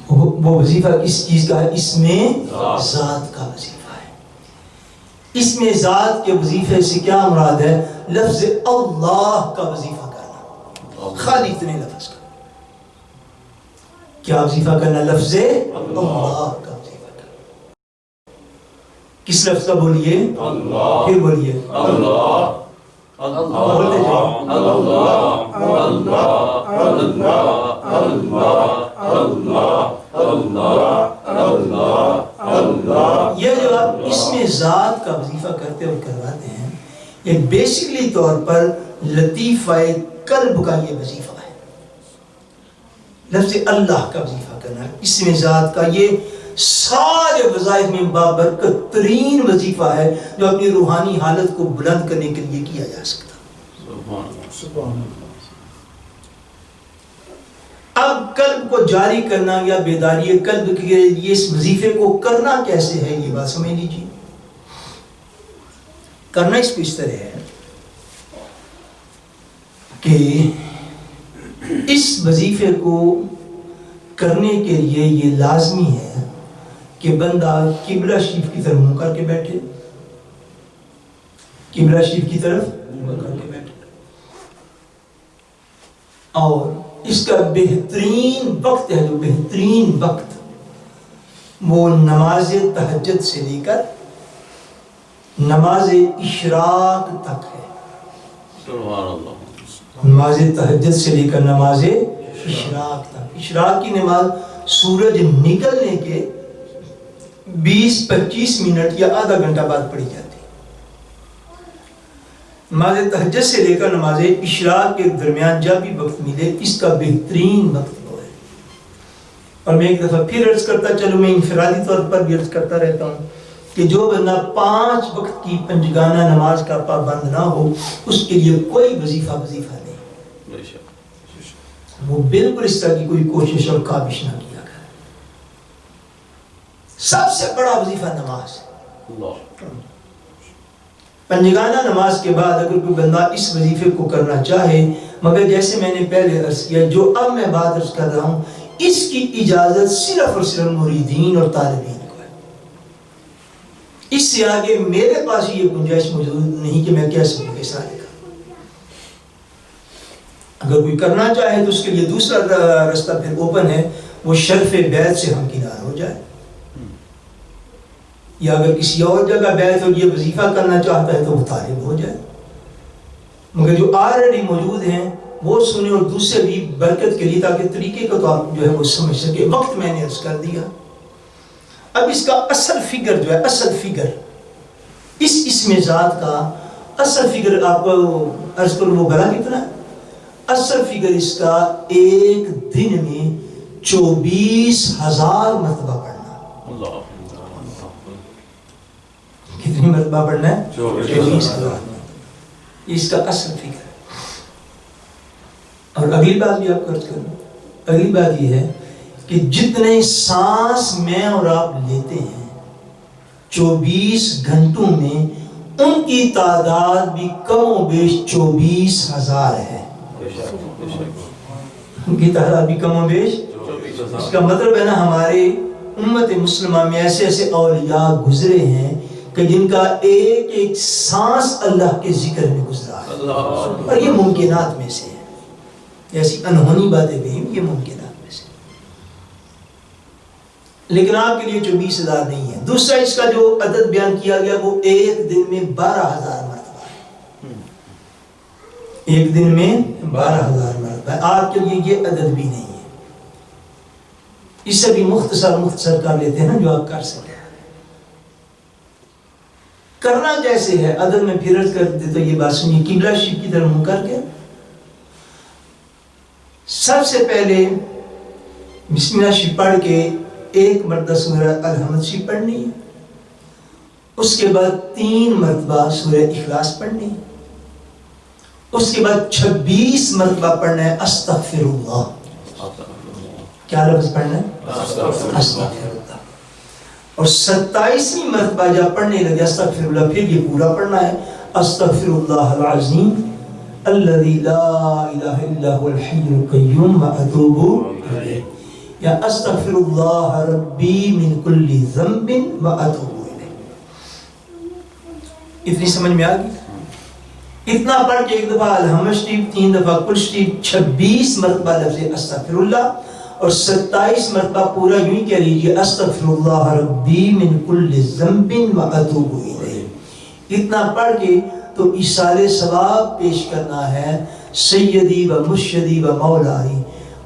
وہ وظیفہ کس چیز کا ہے؟ اسم ذات کا وظیفہ ہے. اسم ذات کے وظیفے سے کیا مراد ہے؟ لفظ اللہ کا وظیفہ کرنا، خالی اتنے لفظ کا. کیا وظیفہ کرنا؟ لفظ اللہ کا وظیفہ کرنا. کس لفظ کا بولیے؟ اللہ. پھر بولیے اللہ. بولتے جاؤ. یہ جو آپ اسم ذات کا وظیفہ کرتے اور کرواتے ہیں یہ بیسکلی طور پر لطیفہ قلب کا یہ وظیفہ ہے. لفظ اللہ کا وظیفہ کرنا، اسم ذات کا، یہ سارے وظائف میں بابرکت ترین وظیفہ ہے جو اپنی روحانی حالت کو بلند کرنے کے لیے کیا جا سکتا. سبحان اللہ. اب قلب کو جاری کرنا یا بیداری قلب کے لیے اس وظیفے کو کرنا کیسے ہے یہ بات سمجھ لیجیے. کرنا اس کو اس طرح ہے کہ اس وظیفے کو کرنے کے لیے یہ لازمی ہے کہ بندہ قبلہ شریف کی طرف منہ کر کے بیٹھے، قبلہ شریف کی طرف منہ کر کے بیٹھے، اور اس کا بہترین وقت ہے، جو بہترین وقت وہ نماز تہجد سے لے کر نماز اشراق تک ہے. سبحان اللہ. نماز تہجد سے لے کر نماز اشراق تک. اشراق کی نماز سورج نکلنے کے 20-25 منٹ یا آدھا گھنٹہ بعد پڑھی جاتی ہے. نماز تہجد سے لے کر نماز اشراق کے درمیان جب بھی وقت ملے اس کا بہترین وقت وہ ہے. اور میں ایک دفعہ پھر عرض کرتا چلوں، میں انفرادی طور پر بھی عرض کرتا رہتا ہوں کہ جو بندہ 5 وقت کی پنجگانہ نماز کا پابند نہ ہو اس کے لیے کوئی وظیفہ نہیں، وہ بالکل اس طرح کی کوئی کوشش اور کاوش نہ کیا کرے. سب سے بڑا وظیفہ نماز ہے. پنجگانہ نماز کے بعد اگر کوئی بندہ اس وظیفے کو کرنا چاہے، مگر جیسے میں نے پہلے عرض کیا، جو اب میں بات عرض کر رہا ہوں اس کی اجازت صرف اور صرف مریدین اور طالبین کو ہے. اس سے آگے میرے پاس یہ گنجائش موجود نہیں کہ میں کہہ سکوں کہ سارے کا. اگر کوئی کرنا چاہے تو اس کے لیے دوسرا راستہ پھر اوپن ہے، وہ شرف بیعت سے ہمکنار ہو جائے، یا اگر کسی اور جگہ بیعت اور یہ وظیفہ کرنا چاہتا ہے تو وہ طالب ہو جائے. مگر جو آلریڈی موجود ہیں وہ سنیں اور دوسرے بھی برکت کے لیے، تاکہ طریقے کو تو آپ جو ہے وہ سمجھ سکے. وقت میں نے عرض کر دیا. اب اس کا اصل فگر جو ہے، اصل فگر اس اسم ذات کا اصل فگر آپ کو عرض کروں وہ بھلا کتنا ہے؟ اصل فگر اس کا ایک دن میں 24,000 مرتبہ پڑھنا. کتنی مرتبہ پڑھنا ہے؟ 24,000. اس کا اصل فگر ہے. اور اگلی بات بھی آپ کو عرض کروں، اگلی بات یہ ہے کہ جتنے سانس میں اور آپ لیتے ہیں 24 گھنٹوں میں، ان کی تعداد بھی کم و بیش 24,000 ہے. ان کی تعداد بھی کم و بیش. اس کا مطلب ہے نا ہمارے امت مسلمہ میں ایسے ایسے اولیاء گزرے ہیں کہ جن کا ایک ایک سانس اللہ کے ذکر میں گزرا ہے. اور یہ ممکنات میں سے ہے، ایسی انہونی باتیں بھی ہیں، یہ ممکنات میں سے. لیکن آپ کے لیے 24,000 نہیں ہے. دوسرا اس کا جو عدد بیان کیا گیا وہ ایک دن میں 12,000 مرتبہ ہے. ایک دن میں 12,000 مرتبہ ہے. آپ کے لیے یہ عدد بھی نہیں ہے. اس سے بھی مختصر کر لیتے ہیں نا جو آپ کر سکتے ہیں. کرنا کیسے ہے؟ اگر میں پھر عرض کر دے تو یہ بات سنیے، قبلہ شریف کی طرف منہ کر کے سب سے پہلے بسم اللہ شریف پڑھ کے ایک مرتبہ سورہ الحمد شریف پڑھنی ہے، اس کے بعد 3 مرتبہ سورہ اخلاص پڑھنی ہے، اس کے بعد 26 مرتبہ پڑھنا ہے استغفر اللہ۔ کیا لفظ پڑھنا ہے؟ استغفر اللہ۔ اور 27ویں مرتبہ جب پڑھنے لگے استغفر اللہ، پھر یہ پورا پڑھنا ہے استغفر اللہ العظیم الذی لا الہ الا هو الحی القیوم واتوب الیہ، یا استغفر اللہ ربی من کل ذنب واتوب الیہ۔ اتنی سمجھ میں آ گئی؟ اتنا پڑھ کے ایک دفعہ الحمد شریف، 3 دفعہ کل شریف، 26 مرتبہ لفظ استغفر اللہ، اور 27 مرتبہ پورا یوں ہی کہہ لیجیے استغفر اللہ ربی من کل ذنب واتوب الیہ۔ اتنا پڑھ کے تو ایصال ثواب پیش کرنا ہے سیدی و مرشدی و مولائی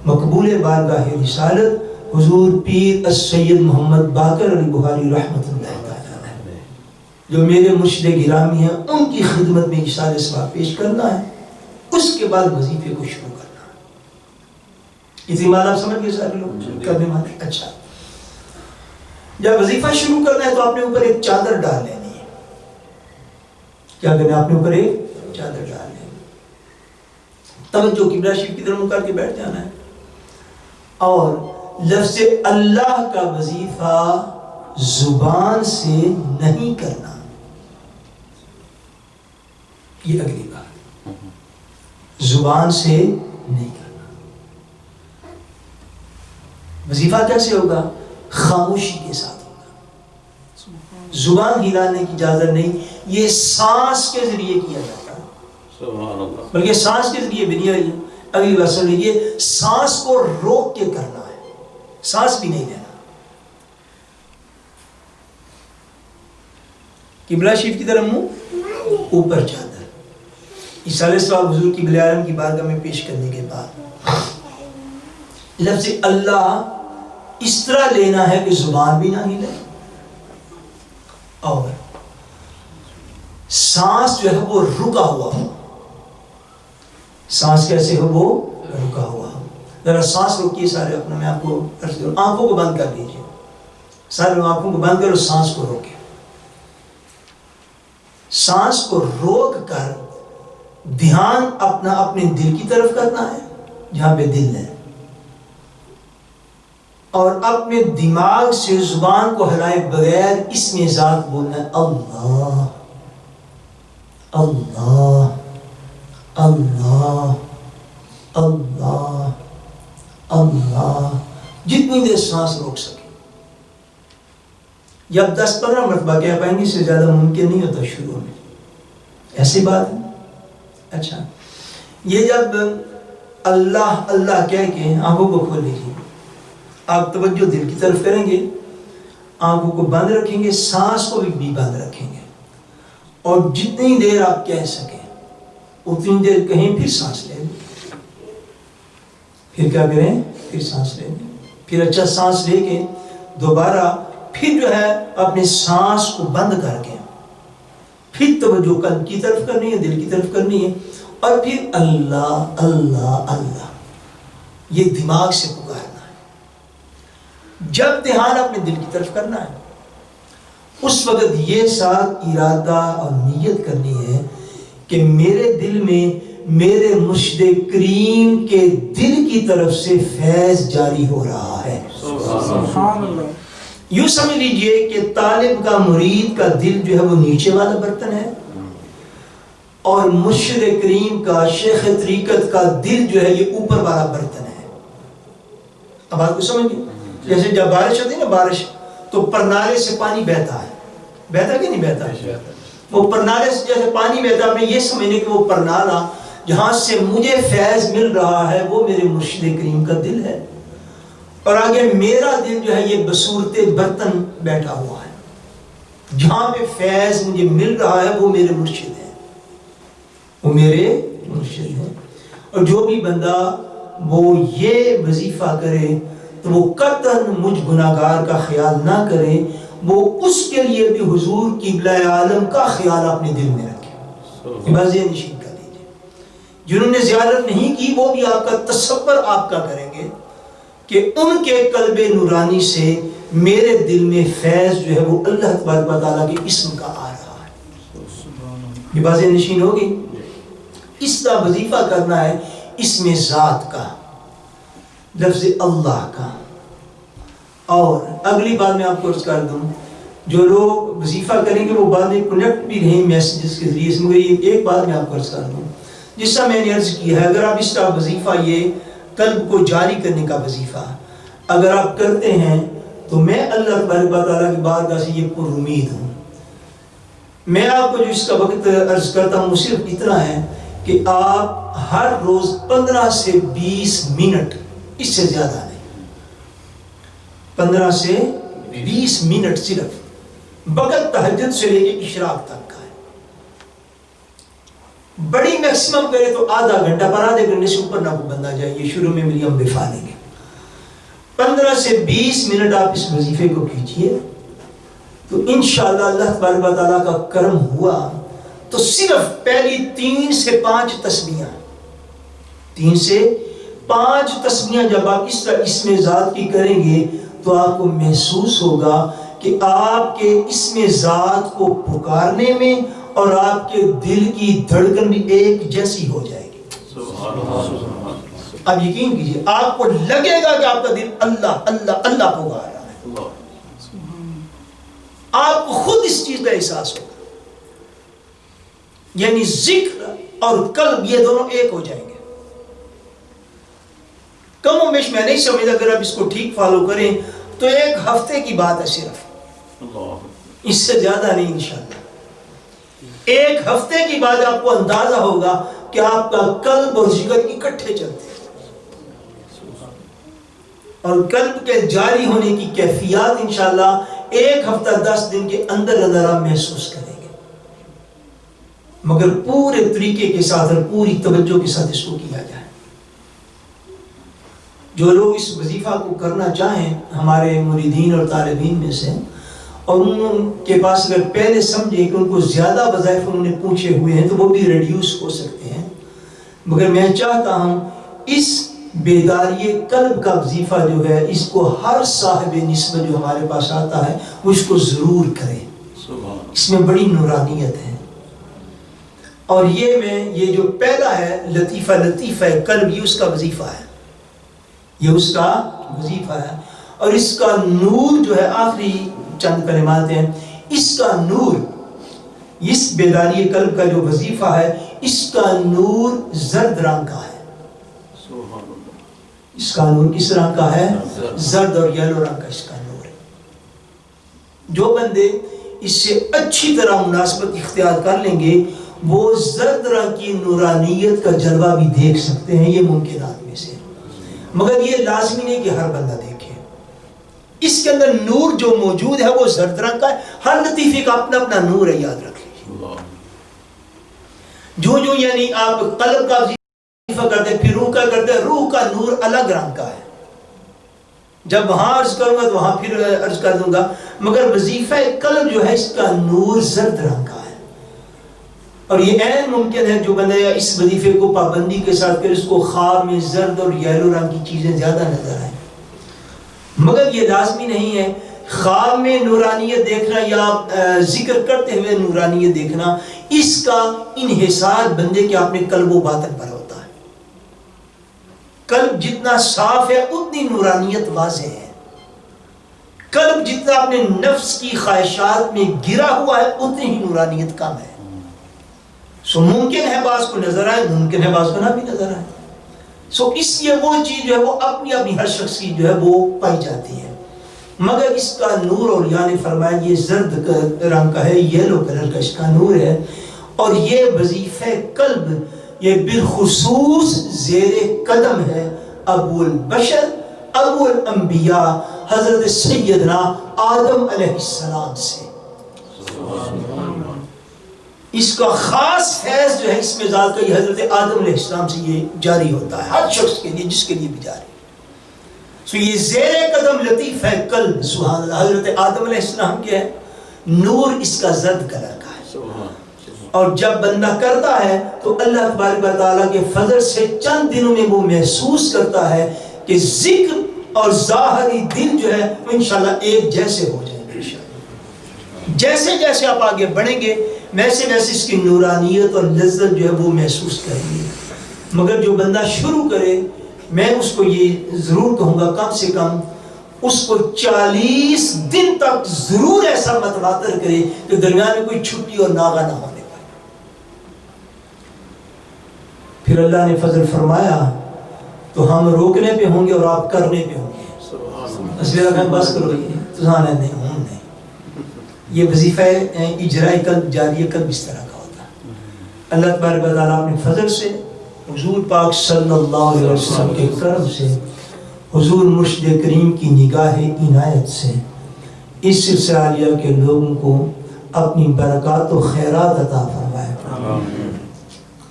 مقبول بارگاہ رسالت حضور پیر السید محمد باقر علی بخاری رحمۃ اللہ تعالیٰ علیہ، جو میرے مرشد گرامی ہیں، ان کی خدمت میں ایصال ثواب پیش کرنا ہے، اس کے بعد وظیفے کو شروع کرنا ہے۔ اتنی بات آپ سمجھ گئے سارے لوگ؟ کرنے والے اچھا، جب وظیفہ شروع کرنا ہے تو آپ نے اوپر ایک چادر ڈال لینی ہے۔ کیا کرنا ہے؟ آپ نے اوپر ایک چادر ڈال لینی، توجہ قبلہ شریف کی طرف منہ کر کے بیٹھ جانا ہے، اور لفظ اللہ کا وظیفہ زبان سے نہیں کرنا۔ یہ اگلی بات، زبان سے نہیں کرنا۔ وظیفہ کیسے ہوگا؟ خاموشی کے ساتھ ہوگا، زبان ہلانے کی اجازت نہیں، یہ سانس کے ذریعے کیا جاتا ہے، سبحان اللہ، بلکہ سانس کے ذریعے بھی نہیں ہے۔ اگلی بات سن لیجیے، سانس کو روک کے کرنا ہے، سانس بھی نہیں لینا۔ قبلہ شریف کی طرف منہ، اوپر چادر، ایصال ثواب حضور قبلہ عالم کی بارگاہ میں پیش کرنے کے بعد لفظ اللہ اس طرح لینا ہے کہ زبان بھی نہ ہلے، اور سانس جو ہے وہ رکا ہوا ہو۔ سانس کیسے ہو؟ وہ رکا ہوا ہو۔ ذرا سانس روکیے سارے اپنا، میں آپ کو آنکھوں کو بند کر لیجیے، سارے لوگ آنکھوں کو بند کرو، سانس کو روکیں۔ سانس کو روک کر دھیان اپنا اپنے دل کی طرف کرنا ہے، جہاں پہ دل ہے، اور اپنے دماغ سے زبان کو ہلائے بغیر اس میں ذات بولنا ہے اللہ اللہ اللہ اللہ اللہ، جتنی دیر سانس روک سکے۔ جب 10-15 مرتبہ کہہ پائیں گے، اس سے زیادہ ممکن نہیں ہوتا شروع میں، ایسی بات ہے۔ اچھا، یہ جب اللہ اللہ کہہ کے آنکھوں کو کھول لیجیے، آپ توجہ دل کی طرف کریں گے، آنکھوں کو بند رکھیں گے، سانس کو بھی بند رکھیں گے، اور جتنی دیر آپ کہہ سکیں اتنی دیر کہیں، پھر سانس لیں، پھر کیا کریں؟ پھر سانس لیں، پھر اچھا سانس لے کے دوبارہ پھر جو ہے اپنے سانس کو بند کر کے پھر توجہ قلب کی طرف کرنی ہے، دل کی طرف کرنی ہے، اور پھر اللہ اللہ اللہ، یہ دماغ سے پکارنا ہے۔ جب دھیان اپنے دل کی طرف کرنا ہے، اس وقت یہ ساتھ ارادہ اور نیت کرنی ہے کہ میرے دل میں میرے مرشد کریم کے دل کی طرف سے فیض جاری ہو رہا ہے۔ سبحان اللہ۔ یوں سمجھ لیجئے کہ طالب کا، مرید کا دل جو ہے وہ نیچے والا برتن ہے، اور مرشد کریم کا، شیخ طریقت کا دل جو ہے یہ اوپر والا برتن ہے۔ اب آپ کو سمجھ گئے؟ جیسے جب بارش ہوتی ہے نا، بارش تو پرنالے سے پانی بہتا ہے، بہتا کہ نہیں بہتا؟ وہ پرنالے سے جیسے پانی بہتا، آپ نے یہ سمجھنے کہ وہ پرنالہ جہاں سے مجھے فیض مل رہا ہے وہ میرے مرشد کریم کا دل ہے، اور آگے میرا دل جو ہے یہ بصورت برتن بیٹھا ہوا ہے، جہاں پہ فیض مجھے مل رہا ہے وہ میرے مرشد ہیں، وہ میرے مرشد ہیں۔ اور جو بھی بندہ وہ یہ وظیفہ کرے تو وہ قطعاً مجھ گناہگار کا خیال نہ کرے، وہ اس کے لیے بھی حضور قبلہ عالم کا خیال اپنے دل میں رکھے. بس یہ نشین کر لیجیے. جنہوں نے زیارت نہیں کی وہ بھی آپ کا تصور آپ کا کریں گے کہ ان کے قلب نورانی سے میرے دل میں فیض جو ہے وہ اللہ تبارک و تعالیٰ کے اسم کا آ رہا ہے. یہ بات نشین ہوگی. اس کا وظیفہ کرنا ہے اسم ذات کا، لفظ اللہ کا. اور اگلی بات میں آپ کو عرض کر دوں، جو لوگ وظیفہ کریں گے وہ بعد میں کنیکٹ بھی رہیں میسیجز کے ذریعے سے، مگر یہ ایک بات میں آپ کو عرض کر دوں، جس طرح میں نے عرض کی ہے، اگر آپ اس کا وظیفہ یہ قلب کو جاری کرنے کا وظیفہ اگر آپ کرتے ہیں تو میں اللہ تبارک و تعالیٰ کی بارگاہ سے یہ پر امید ہوں. میں آپ کو جو اس کا وقت عرض کرتا ہوں وہ صرف اتنا ہے کہ آپ ہر روز 15 سے 20 منٹ، اس سے زیادہ نہیں، 15 سے 20 منٹ صرف وقت تہجد سے لے کے اشراق تک کا ہے. بڑی میکسیمم کرے تو آدھا گھنٹہ، پر آدھے گھنٹے سے اوپر نہ کو بندہ جائے. یہ شروع میں ملی ہم بفا لیں گے. 15 سے 20 منٹ آپ اس وظیفے کو کیجئے تو انشاءاللہ اللہ تبارک و تعالیٰ کا کرم ہوا تو صرف پہلی 3 سے 5 تسبیحاں، 3 سے 5 تسبیحاں جب آپ اس طرح اسم ذات کی کریں گے تو آپ کو محسوس ہوگا کہ آپ کے اسم ذات کو پکارنے میں اور آپ کے دل کی دھڑکن بھی ایک جیسی ہو جائے گی. اب یقین کیجئے آپ کو لگے گا کہ آپ کا دل اللہ اللہ اللہ پکار رہا ہے. آپ کو خود اس چیز کا احساس ہوگا. یعنی ذکر اور قلب یہ دونوں ایک ہو جائیں گے. کم و بیش میں نہیں سمجھتا اگر آپ اس کو ٹھیک فالو کریں تو 1 ہفتے کی بات ہے صرف، اس سے زیادہ نہیں. انشاءاللہ 1 ہفتے کی بعد آپ کو اندازہ ہوگا کہ آپ کا قلب اور ذکر اکٹھے چلتے ہیں، اور قلب کے جاری ہونے کی کیفیات انشاءاللہ 1 ہفتہ 10 دن کے اندر اندر آپ محسوس کریں گے. مگر پورے طریقے کے ساتھ اور پوری توجہ کے ساتھ اس کو کیا جائے. جو لوگ اس وظیفہ کو کرنا چاہیں ہمارے مریدین اور طالبین میں سے، اور ان کے پاس اگر پہلے سمجھیں کہ ان کو زیادہ وظائف انہوں نے پوچھے ہوئے ہیں تو وہ بھی ریڈیوس ہو سکتے ہیں، مگر میں چاہتا ہوں اس بیداری قلب کا وظیفہ جو ہے اس کو ہر صاحب نسبت جو ہمارے پاس آتا ہے وہ اس کو ضرور کرے. اس میں بڑی نورانیت ہے. اور یہ جو پہلا ہے لطیفہ قلب، یہ اس کا وظیفہ ہے، یہ اس کا وظیفہ ہے. اور اس کا نور جو ہے، آخری چند کلمات ہیں، اس کا نور، اس بیداری قلب کا جو وظیفہ ہے اس کا نور زرد رنگ کا ہے. اس کا نور کس رنگ کا ہے؟ زرد اور یلو رنگ کا اس کا نور ہے. جو بندے اس سے اچھی طرح مناسبت اختیار کر لیں گے وہ زرد رنگ کی نورانیت کا جلوہ بھی دیکھ سکتے ہیں. یہ ممکنات میں سے، مگر یہ لازمی نہیں کہ ہر بندہ دیکھے. اس کے اندر نور جو موجود ہے وہ زرد رنگ کا ہے. ہر لطیفے کا اپنا اپنا نور ہے، یاد رکھ لیجیے. جو یعنی آپ قلب کا وظیفہ کرتے ہیں پھر روح کا کرتے ہیں، روح کا نور الگ رنگ کا ہے. جب وہاں عرض کروں گا تو وہاں پھر عرض کر دوں گا، مگر وظیفہ قلب جو ہے اس کا نور زرد رنگ کا ہے. اور یہ عین ممکن ہے جو بندہ اس وظیفے کو پابندی کے ساتھ کرے اس کو خواب میں زرد اور یلو رنگ کی چیزیں زیادہ نظر آئیں، مگر یہ لازمی نہیں ہے. خواب میں نورانیت دیکھنا یا ذکر کرتے ہوئے نورانیت دیکھنا، اس کا انحصار بندے کے اپنے قلب و باطن پر ہوتا ہے. قلب جتنا صاف ہے اتنی نورانیت واضح ہے. قلب جتنا اپنے نفس کی خواہشات میں گرا ہوا ہے اتنی ہی نورانیت کم ہے. سو ممکن ہے بعض کو نظر آئے، ممکن ہے بعض کو نہ بھی نظر آئے. سو اس لیے وہ چیز جو ہے وہ اپنی اپنی ہر شخص کی جو ہے وہ پائی جاتی ہے. مگر اس کا نور، اور یعنی فرمایا یہ زرد رنگ کا ہے، یلو کلر کا اس کا نور ہے. اور یہ وظیفہ قلب یہ بالخصوص زیر قدم ہے ابو البشر ابو الانبیاء حضرت سیدنا آدم علیہ السلام سے. اس کا خاص فیض جو ہے اس میں ذات کا یہ حضرت آدم علیہ السلام سے یہ جاری ہوتا ہے، ہر شخص کے لیے جس کے لیے بھی جاری. سو یہ زیر قدم لطیف ہے قلب. سبحان اللہ. حضرت آدم علیہ السلام کے ہے نور اس کا زرد کلر کا ہے. اور جب بندہ کرتا ہے تو اللہ تبارک و تعالیٰ کے فضل سے چند دنوں میں وہ محسوس کرتا ہے کہ ذکر اور ظاہری دل جو ہے وہ انشاءاللہ ایک جیسے ہو جائیں گے. جیسے جیسے آپ آگے بڑھیں گے ویسے ویسے اس کی نورانیت اور لذت جو ہے وہ محسوس کریں گے. مگر جو بندہ شروع کرے میں اس کو یہ ضرور کہوں گا کم سے کم اس کو 40 دن تک ضرور ایسا متواتر کرے کہ درمیان میں کوئی چھٹی اور ناغہ نہ ہونے پائے. پھر اللہ نے فضل فرمایا تو ہم روکنے پہ ہوں گے اور آپ کرنے پہ ہوں گے. اس لیے کہ بس کرو یہ تسانے نہیں ہوں نہیں. یہ وظیفہ اجراء قلب جاری قلب اس طرح کا ہوتا ہے. اللہ تبارک و تعالیٰ اپنے فضل سے حضور پاک صلی اللہ علیہ وسلم کے کرم سے حضور مرشد کریم کی نگاہ عنایت سے اس سلسلہ عالیہ کے لوگوں کو اپنی برکات و خیرات عطا فرمائے.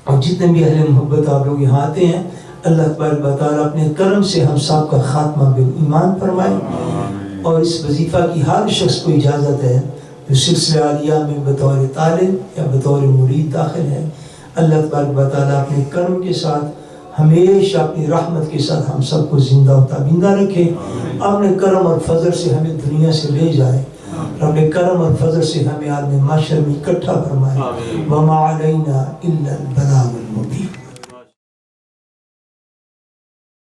اور جتنے بھی اہل محبت آپ لوگ یہاں آتے ہیں اللہ تبارک و تعالیٰ اپنے کرم سے ہم سب کا خاتمہ بالایمان فرمائے. اور اس وظیفہ کی ہر شخص کو اجازت ہے جو سلسلہ عالیہ میں بطور طالب یا بطور مرید داخل ہے اللہ تبارک و تعالیٰ اپنے کرم کے ساتھ ہمیشہ اپنی رحمت کے ساتھ ہم سب کو زندہ و تابندہ رکھے. اپنے کرم اور فضل سے ہمیں دنیا سے لے جائے. رب کرم اور فضل سے ہمیں عالم محشر میں اکٹھا فرمائے. وما علینا الا البلاغ.